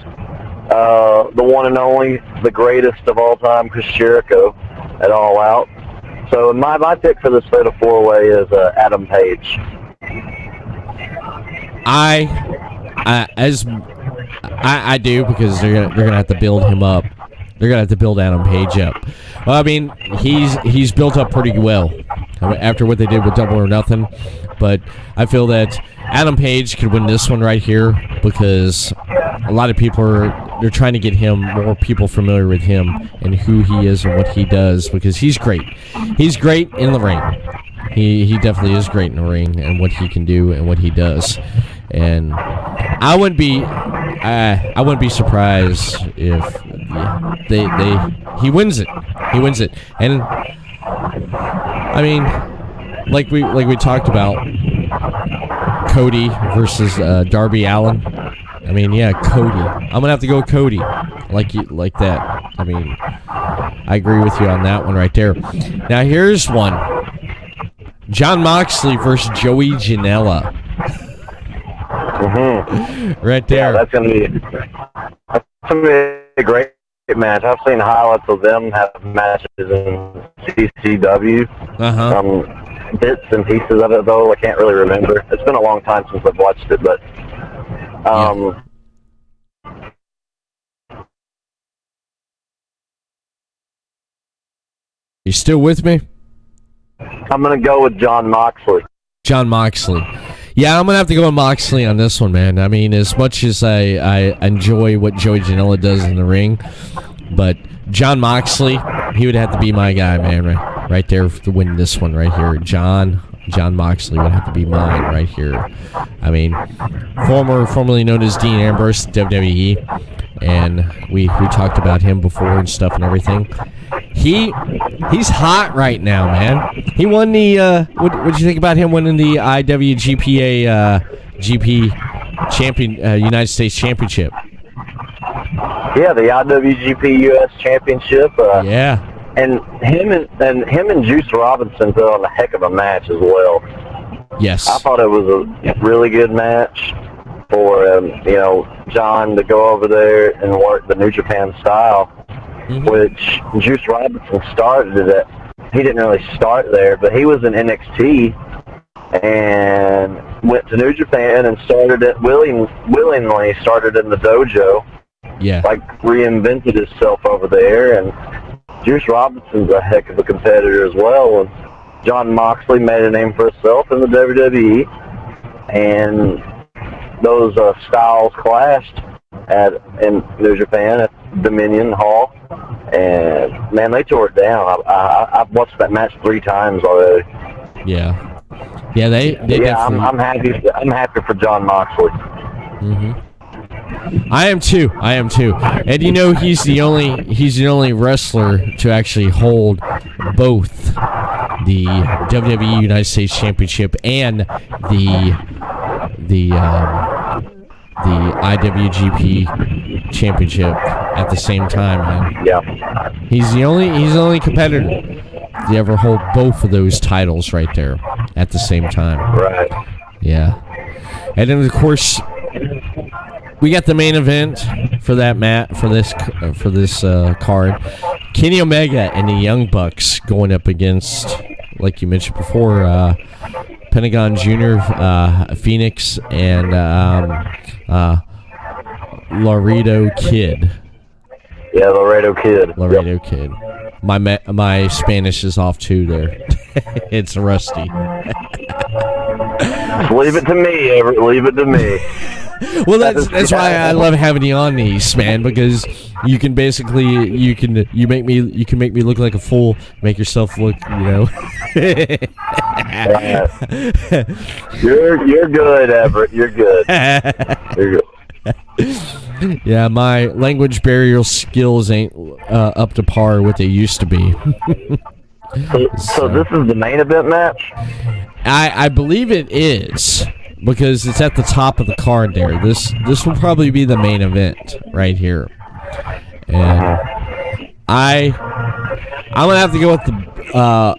the one and only, the greatest of all time, Chris Jericho, at All Out. So my pick for this Fatal 4-Way is Adam Page. I do, because they're gonna have to build him up. They're gonna have to build Adam Page up. Well, I mean, he's built up pretty well after what they did with Double or Nothing, but I feel that Adam Page could win this one right here, because a lot of people they're trying to get more people familiar with him and who he is and what he does, because he's great. He's great in the ring. He definitely is great in the ring and what he can do and what he does. And I wouldn't be surprised if he wins it. He wins it. And I mean, like we talked about, Cody versus Darby Allin. I mean, yeah, Cody. I'm gonna have to go Cody, like that. I mean, I agree with you on that one right there. Now here's one: Jon Moxley versus Joey Janela. Mm-hmm. Right there. Yeah, that's gonna be a great match. I've seen highlights of them have matches in CCW. Bits and pieces of it, though. I can't really remember. It's been a long time since I've watched it, but You still with me? I'm gonna go with Jon Moxley. Jon Moxley. Yeah, I'm gonna have to go with Moxley on this one, man. I mean, as much as I enjoy what Joey Janela does in the ring, but Jon Moxley, he would have to be my guy, man, right there to win this one right here. Jon Moxley would have to be mine right here. I mean, formerly known as Dean Ambrose, WWE, and we talked about him before and stuff and everything. He's hot right now, man. He won the what'd you think about him winning the IWGPA GP champion United States Championship? Yeah, the IWGP US Championship. Yeah. And him and Juice Robinson put on a heck of a match as well. Yes. I thought it was a really good match for John to go over there and work the New Japan style, which Juice Robinson started it. He didn't really start there, but he was in NXT and went to New Japan and started it willingly started in the dojo. Yeah. Like reinvented himself over there, and Juice Robinson's a heck of a competitor as well. And Jon Moxley made a name for himself in the WWE, and those styles clashed in New Japan at Dominion Hall, and man, they tore it down. I've watched that match 3 times already. Yeah, they definitely. I'm happy for Jon Moxley. I am too. And he's the only wrestler to actually hold both the WWE United States Championship and the IWGP Championship at the same time, man. Yeah. He's the only competitor to ever hold both of those titles right there at the same time. Right. Yeah. And then of course we got the main event for this card. Kenny Omega and the Young Bucks going up against, like you mentioned before, Pentagon Jr., Phoenix, and Laredo Kid. Yeah, Laredo Kid. Laredo Kid. my Spanish is off too there. It's rusty. Leave it to me, Everett. Leave it to me. Well, that's why I love having you on these, man, because you can basically you can make me look like a fool, make yourself look, You're good, Everett. You're good. You're good. Yeah, my language barrier skills ain't up to par what they used to be. So this is the main event match? I believe it is, because it's at the top of the card there. This will probably be the main event right here. And I'm gonna have to go with the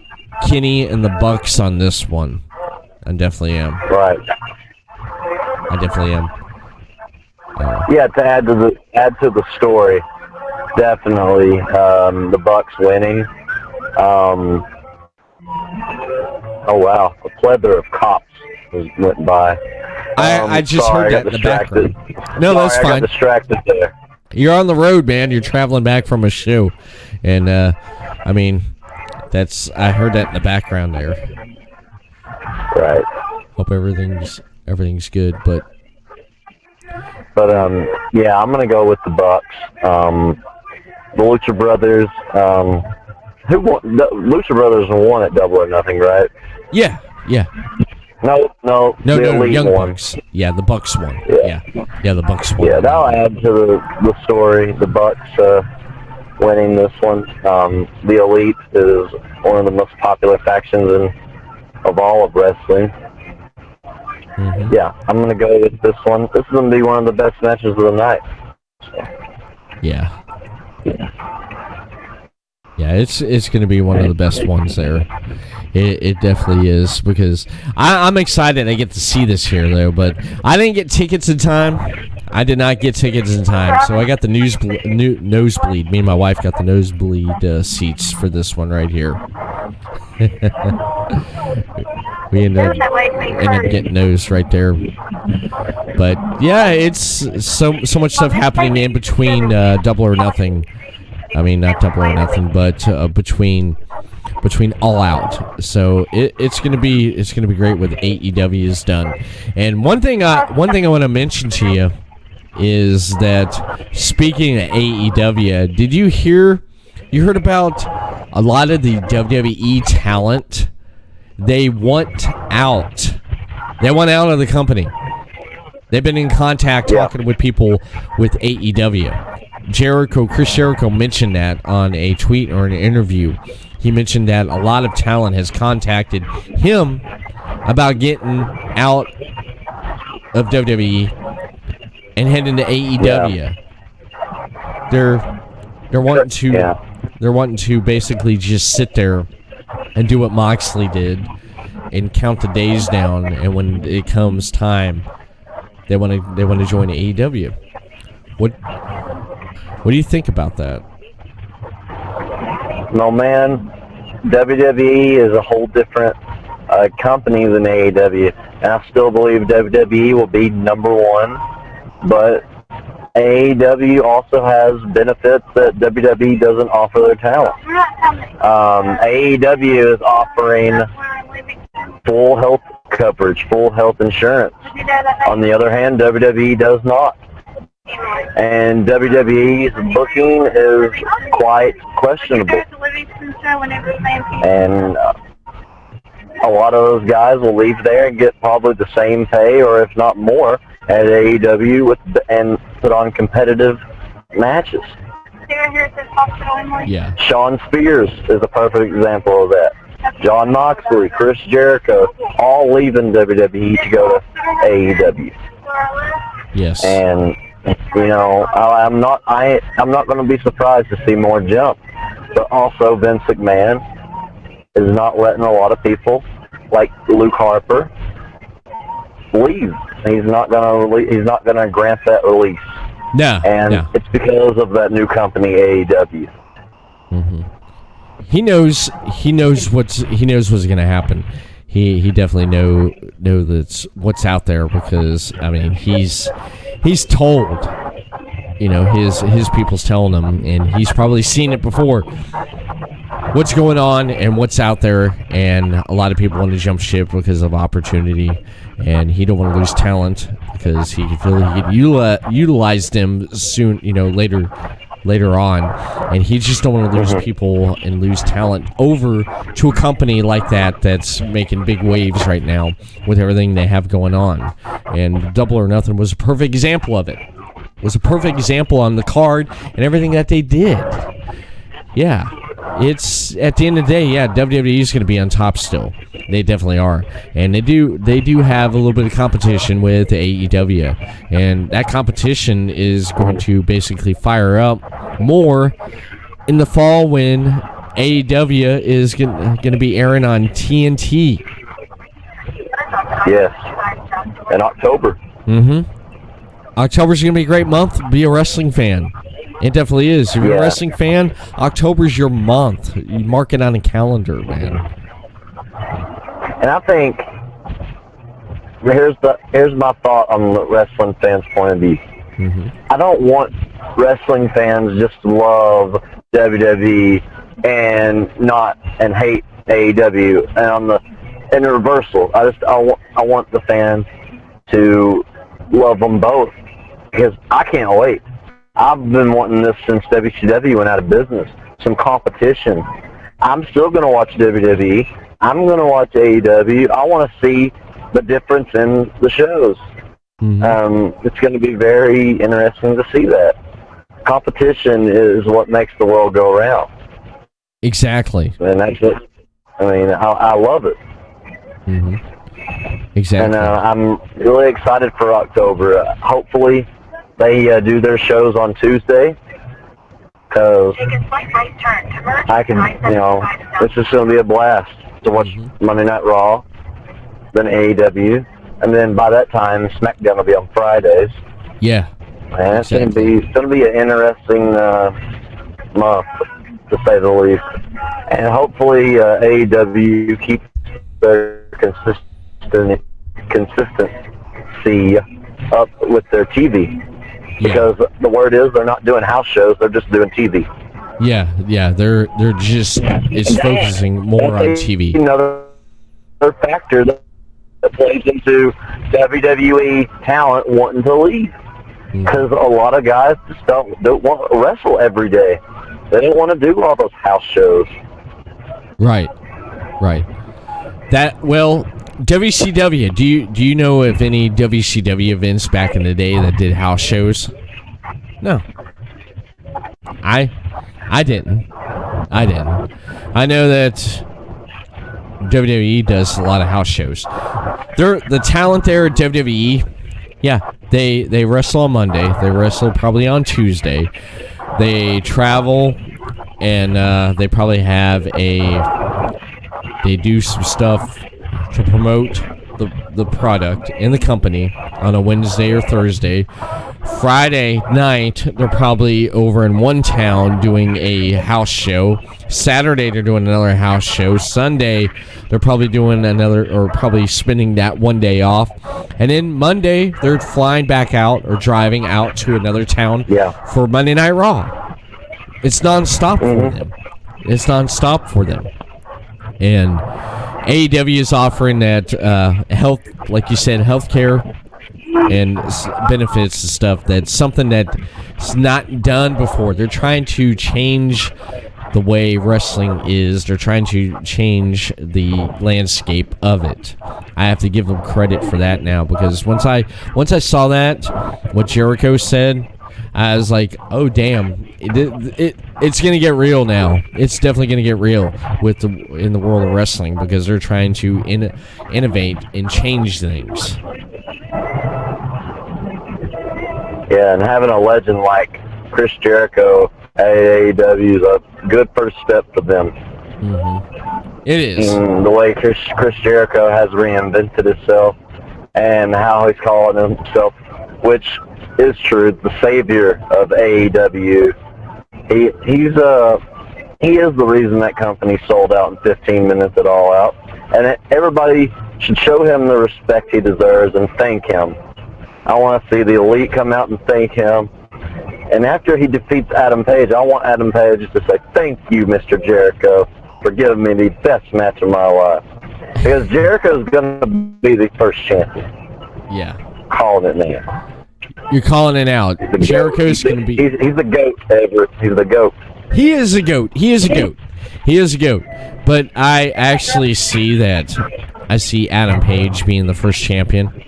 Kenny and the Bucks on this one. I definitely am. Right. I definitely am. Yeah, to add to the story, definitely the Bucks winning. Oh wow, a plethora of cops went by. I just heard that in the background. No, that's fine. I got distracted there. You're on the road, man. You're traveling back from a show, and I mean, I heard that in the background there. Right. Hope everything's good, but yeah, I'm gonna go with the Bucks. The Lucha Brothers. Who won? The Lucha Brothers won at Double or Nothing, right? Yeah. No, the Elite Young won. Bucks. Yeah, the Bucks won. Yeah, the Bucks won. Yeah, that'll add to the story. The Bucks winning this one. The Elite is one of the most popular factions of all of wrestling. Mm-hmm. Yeah, I'm gonna go with this one. This is gonna be one of the best matches of the night. Yeah, it's going to be one of the best ones there. It definitely is, because I'm excited I get to see this here, though, but I didn't get tickets in time. I did not get tickets in time, so I got the nosebleed. Me and my wife got the nosebleed seats for this one right here. We ended up getting those right there. But, yeah, it's so much stuff happening in between Double or Nothing. I mean, not Double or Nothing, but between All Out. So it's gonna be great what AEW is done. And one thing I want to mention to you is that, speaking of AEW, did you heard about a lot of the WWE talent? They want out. They want out of the company. They've been in contact talking with people with AEW. Chris Jericho mentioned that on a tweet or an interview. He mentioned that a lot of talent has contacted him about getting out of WWE and heading to AEW. Yeah. They're wanting to basically just sit there and do what Moxley did and count the days down, and when it comes time, they want to join AEW. What do you think about that? No, man. WWE is a whole different company than AEW, and I still believe WWE will be number one. But AEW also has benefits that WWE doesn't offer their talent. AEW is offering full health coverage, full health insurance. On the other hand, WWE does not. And WWE's booking is quite questionable. And a lot of those guys will leave there and get probably the same pay, or if not more, at AEW and put on competitive matches. Yeah. Shawn Spears is a perfect example of that. John Moxley, Chris Jericho, all leaving WWE to go to AEW. Yes. And I'm not going to be surprised to see more jump. But also, Vince McMahon is not letting a lot of people like Luke Harper leave. He's not going to grant that release. No. And it's because of that new company, AEW. Mm-hmm. He knows what's going to happen. He definitely know that's what's out there, because I mean he's told, his people's telling him, and he's probably seen it before. what's going on and what's out there, and a lot of people want to jump ship because of opportunity, and he don't want to lose talent because he can feel he could utilize them soon, later on, and he just don't want to lose people and lose talent over to a company like that's making big waves right now with everything they have going on. And Double or Nothing was a perfect example of it. Was a perfect example on the card and everything that they did. Yeah, it's at the end of the day, yeah, WWE is going to be on top still. They definitely are, and they do have a little bit of competition with AEW, and that competition is going to basically fire up more in the fall when AEW is going to be airing on TNT. Yes, in October. October's going to be a great month. Be a wrestling fan. It definitely is. If you're a wrestling fan, October's your month. You mark it on a calendar, man. And I think here's my thought on the wrestling fans' point of view. I don't want wrestling fans just to love WWE and hate AEW. And in the reversal, I want the fans to love them both, because I can't wait. I've been wanting this since WCW went out of business. Some competition. I'm still going to watch WWE. I'm going to watch AEW. I want to see the difference in the shows. It's going to be very interesting to see that. Competition is what makes the world go around. Exactly. And that's it. I mean, I love it. Exactly. And I'm really excited for October. Hopefully, they do their shows on Tuesday, because I can, it's just going to be a blast to watch Monday Night Raw, then AEW, and then by that time, SmackDown will be on Fridays. Yeah. And it's going to be an interesting month, to say the least. And hopefully, AEW keeps their consistency up with their TV. Because the word is they're not doing house shows, they're just doing TV. Yeah, they're just focusing more on TV. Another factor that plays into WWE talent wanting to leave, because a lot of guys just don't want to wrestle every day. They don't want to do all those house shows. Right. WCW. Do you know of any WCW events back in the day that did house shows? No. I didn't. I know that WWE does a lot of house shows. The talent there at WWE, yeah, they wrestle on Monday. They wrestle probably on Tuesday. They travel, and they probably have they do some stuff to promote the product in the company on a Wednesday or Thursday. Friday night, they're probably over in one town doing a house show. Saturday, they're doing another house show. Sunday, they're probably doing another, or probably spending that one day off. And then Monday, they're flying back out or driving out to another town for Monday Night Raw. It's nonstop for them. It's nonstop for them. And AEW is offering that health, like you said, healthcare and benefits and stuff. That's something that's not done before. They're trying to change the way wrestling is. They're trying to change the landscape of it. I have to give them credit for that now, because once I saw that, what Jericho said, I was like, oh damn, it's gonna get real now. It's definitely gonna get real in the world of wrestling, because they're trying to innovate and change things. Yeah, and having a legend like Chris Jericho at AEW is a good first step for them. It is. And the way Chris Jericho has reinvented himself, and how he's calling himself, which is true, the savior of AEW. He is the reason that company sold out in 15 minutes at All Out, and everybody should show him the respect he deserves and thank him. I want to see the Elite come out and thank him. And after he defeats Adam Page, I want Adam Page to say, thank you, Mr. Jericho. for giving me the best match of my life. Because Jericho's going to be the first champion. Yeah. Calling it now. You're calling it out. Jericho's going to be... He's the GOAT, Everett. He's the GOAT. He is a GOAT. He is a GOAT. He is a GOAT. But I actually see that. I see Adam Page being the first champion.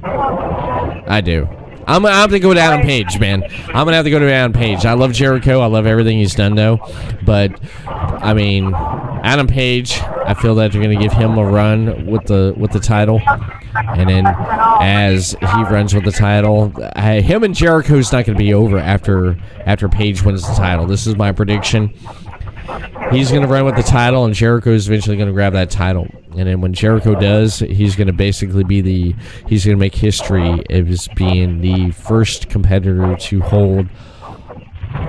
I do. I'm going to have to go to Adam Page, man. I'm going to have to go to Adam Page. I love Jericho. I love everything he's done, though. But, I mean, Adam Page, I feel that they're going to give him a run with the title. And then as he runs with the title, him and Jericho's not going to be over after Page wins the title. This is my prediction. He's going to run with the title, and Jericho's eventually going to grab that title. And then when Jericho does, he's going to basically he's going to make history as being the first competitor to hold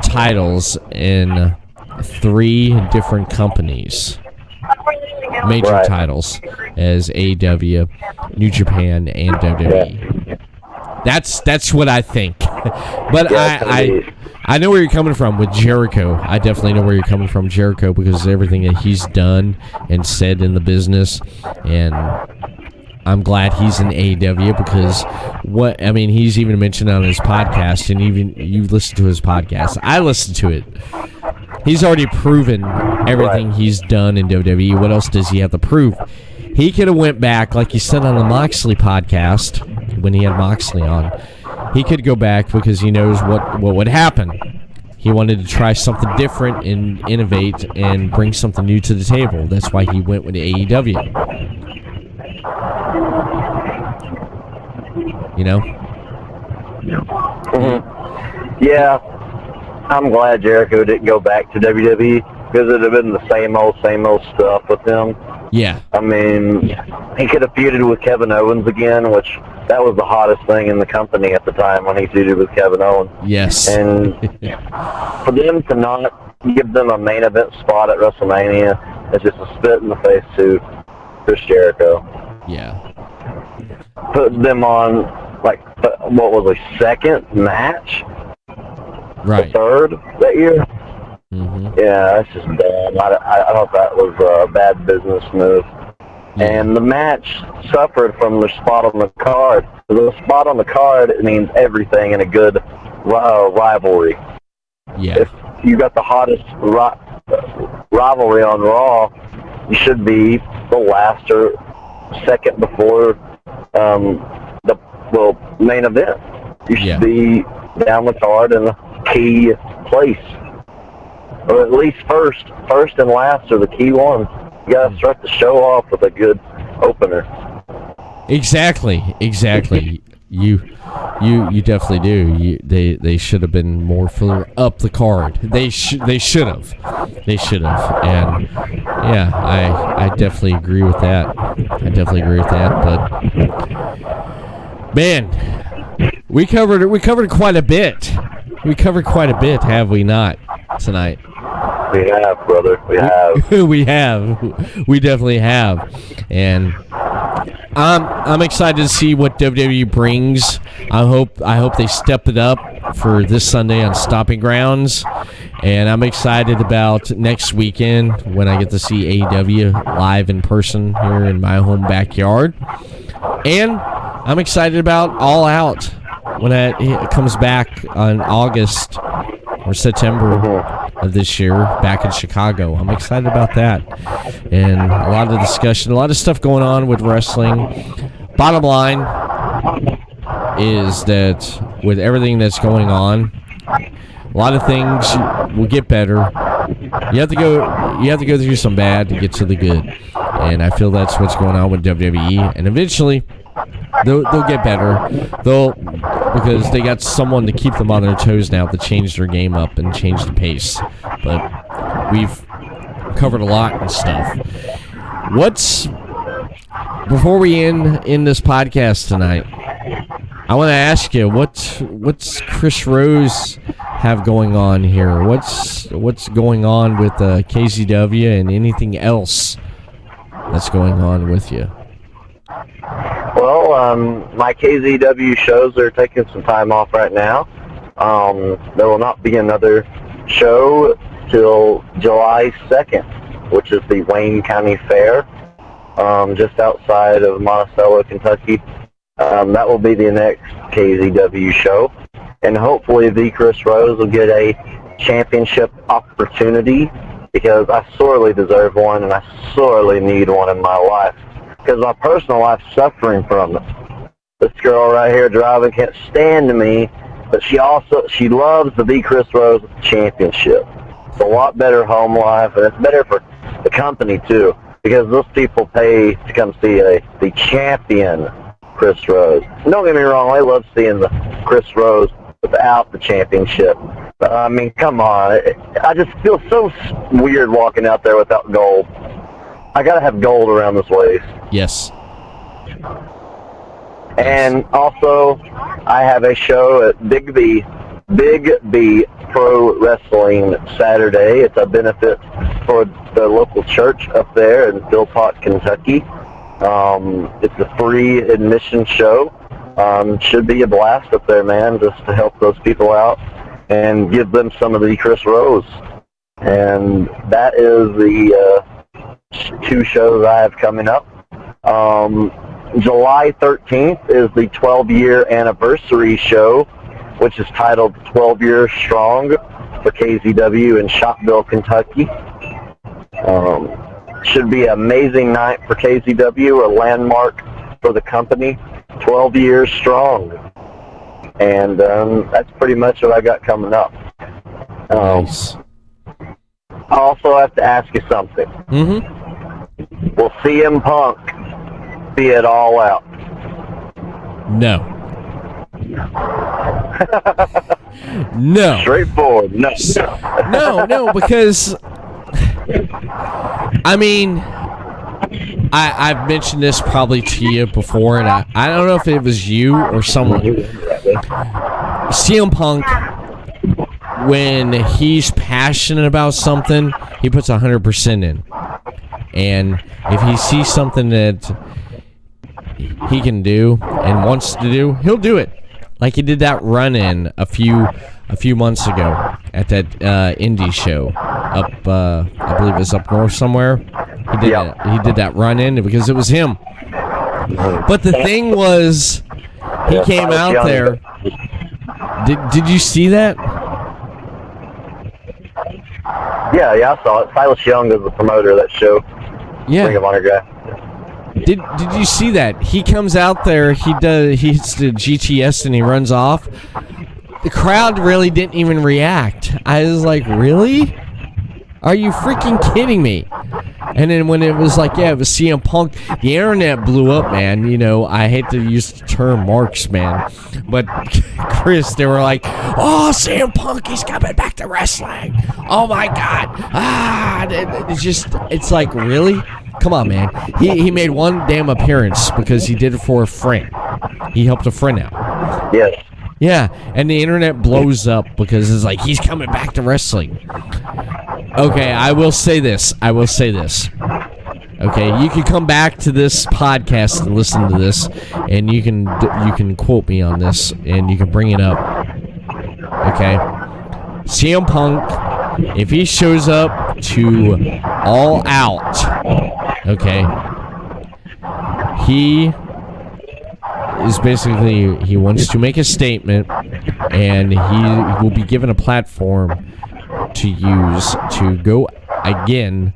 titles in 3 different companies. Major titles as AEW, New Japan, and WWE. That's what I think. But I know where you're coming from with Jericho. I definitely know where you're coming from, Jericho, because of everything that he's done and said in the business. And I'm glad he's in AEW because he's even mentioned on his podcast, and even you listen to his podcast. I listened to it. He's already proven everything he's done in WWE. What else does he have to prove? He could have went back, like he said on the Moxley podcast, when he had Moxley on. He could go back because he knows what would happen. He wanted to try something different and innovate and bring something new to the table. That's why he went with AEW. You know? Mm-hmm. Yeah. I'm glad Jericho didn't go back to WWE because it would have been the same old stuff with him. Yeah. I mean, he could have feuded with Kevin Owens again, which that was the hottest thing in the company at the time when he feuded with Kevin Owens. Yes. And for them to not give them a main event spot at WrestleMania is just a spit in the face to Chris Jericho. Yeah. Put them on, what was a second match? Right. The third that year? Mm-hmm. Yeah, that's just dumb. I thought that was a bad business move. Yeah. And the match suffered from the spot on the card. The spot on the card means everything in a good rivalry. Yeah. If you got the hottest rivalry on Raw, you should be the last or second before the main event. You should be down the card in a key place. Or at least first and last are the key ones. You gotta start the show off with a good opener. Exactly. You definitely do. They should have been more further up the card. They should have. And yeah, I definitely agree with that. But man, we covered quite a bit. Have we not, tonight? We have, brother. We have. We definitely have. And I'm excited to see what WWE brings. I hope they step it up for this Sunday on Stomping Grounds. And I'm excited about next weekend when I get to see AEW live in person here in my home backyard. And I'm excited about All Out when it comes back on August or September of this year back in Chicago. I'm excited about that. And a lot of discussion, a lot of stuff going on with wrestling. Bottom line is that with everything that's going on, a lot of things will get better. You have to go through some bad to get to the good. And I feel that's what's going on with WWE. And eventually they'll get better. Because they got someone to keep them on their toes now to change their game up and change the pace. But we've covered a lot and stuff. Before we end this podcast tonight, I want to ask you, what's Chris Rose have going on here? What's going on with KZW and anything else that's going on with you? Well, my KZW shows are taking some time off right now. There will not be another show till July 2nd. which is the Wayne County Fair, just outside of Monticello, Kentucky. That will be the next KZW show. And hopefully the Chris Rose will get a championship opportunity, because I sorely deserve one, and I sorely need one in my life, because my personal life's suffering from it. This girl right here driving can't stand me, but she loves the V. Chris Rose Championship. It's a lot better home life, and it's better for the company too, because those people pay to come see the champion Chris Rose. And don't get me wrong, I love seeing the Chris Rose without the championship. But I mean, come on, I just feel so weird walking out there without gold. I gotta have gold around this waist. Yes. And also, I have a show at Big B Pro Wrestling Saturday. It's a benefit for the local church up there in Philpott, Kentucky. It's a free admission show. Should be a blast up there, man, just to help those people out and give them some of the Chris Rose. And that is the 2 shows I have coming up. July 13th is the 12-year anniversary show, which is titled 12 Years Strong for KZW in Shopville, Kentucky. Should be an amazing night for KZW, a landmark for the company, 12 years strong. And that's pretty much what I got coming up. Nice. I also have to ask you something. Mm-hmm. Will CM Punk be it all out? No. No. Straightforward. No. No, because I mean, I've mentioned this probably to you before, and I don't know if it was you or someone. CM Punk, when he's passionate about something, he puts 100% in. And if he sees something that he can do and wants to do, he'll do it. Like he did that run-in a few months ago at that indie show up, I believe it was up north somewhere. He did that run-in because it was him. But the thing was, he came out there. Did you see that? Yeah, I saw it. Silas Young is the promoter of that show. Yeah. Ring of Honor guy. Did you see that? He comes out there, he hits the GTS and he runs off. The crowd really didn't even react. I was like, really? Are you freaking kidding me? And then when it was like, yeah, it was CM Punk, the internet blew up, man. You know, I hate to use the term marks, man. But Chris, they were like, oh, CM Punk, he's coming back to wrestling. Oh, my God. It's like, really? Come on, man. He made one damn appearance because he did it for a friend. He helped a friend out. Yes. Yeah, and the internet blows up because it's like, he's coming back to wrestling. Okay, I will say this. Okay, you can come back to this podcast and listen to this, and you can quote me on this, and you can bring it up. Okay? CM Punk, if he shows up to All Out, okay, he is basically, he wants to make a statement, and he will be given a platform to use to go again,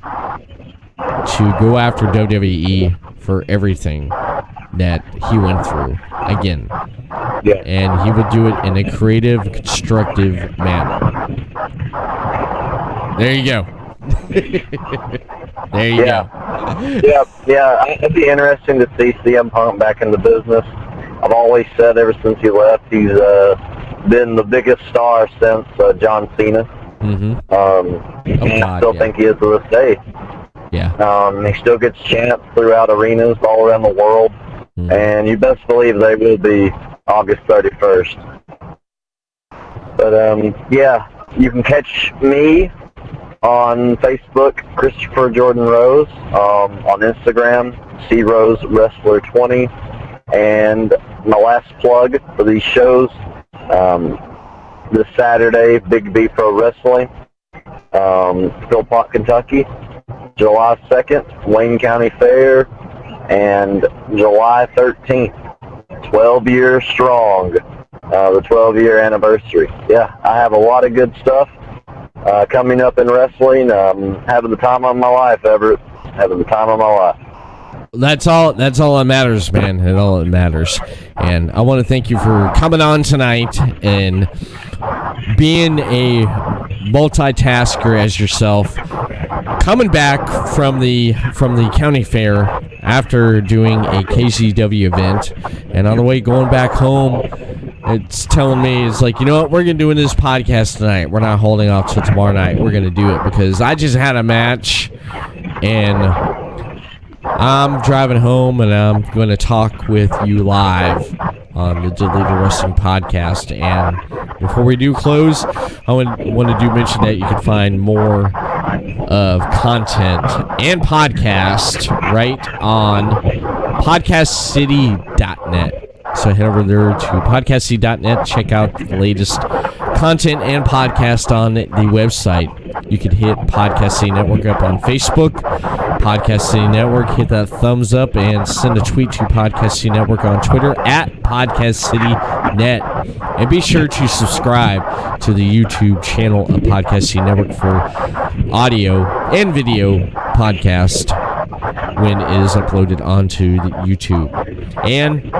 to go after WWE for everything that he went through again. Yeah. And he would do it in a creative, constructive manner. There you go. There you go. Yeah. It'd be interesting to see CM Punk back in the business. I've always said ever since he left, he's been the biggest star since John Cena. Mm-hmm. I still think he is to this day. Yeah. He still gets chants throughout arenas all around the world, and you best believe they will be August 31st. But yeah, you can catch me on Facebook, Christopher Jordan Rose, on Instagram, C Rose Wrestler 20, and my last plug for these shows, this Saturday, Big B Pro Wrestling, Philpott, Kentucky. July 2nd, Wayne County Fair, and July 13th, 12 years strong, the 12-year anniversary. Yeah, I have a lot of good stuff coming up in wrestling. Having the time of my life, Everett. Having the time of my life. That's all that matters, man. That's all that matters. And I want to thank you for coming on tonight and being a multitasker as yourself. Coming back from the county fair after doing a KCW event, and on the way going back home, it's telling me, it's like, you know what, we're going to do this podcast tonight. We're not holding off till tomorrow night. We're going to do it because I just had a match, and I'm driving home, and I'm going to talk with you live on the Deleted Wrestling Podcast. And before we do close, I want to mention that you can find more of content and podcast right on podcastcity.net. So head over there to podcastcity.net, check out the latest content and podcast on the website. You can hit Podcast City Network up on Facebook, Podcast City Network, hit that thumbs up, and send a tweet to Podcast City Network on Twitter at Podcast City Net. And be sure to subscribe to the YouTube channel of Podcast City Network for audio and video podcast when it is uploaded onto the YouTube. And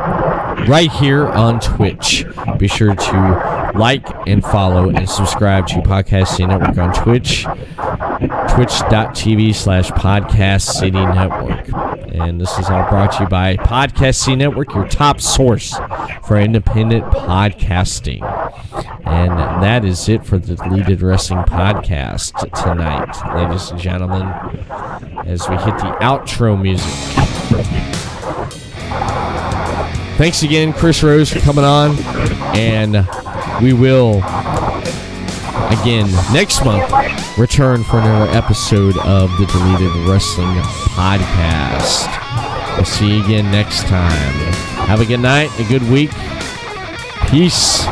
right here on Twitch, be sure to like and follow and subscribe to Podcast City Network on Twitch, twitch.tv/Podcast City Network. And this is all brought to you by Podcast City Network, your top source for independent podcasting. And that is it for the Deleted Wrestling Podcast tonight, ladies and gentlemen, as we hit the outro music. Thanks again, Chris Rose, for coming on, and we will, again, next month, return for another episode of the Deleted Wrestling Podcast. We'll see you again next time. Have a good night, a good week. Peace.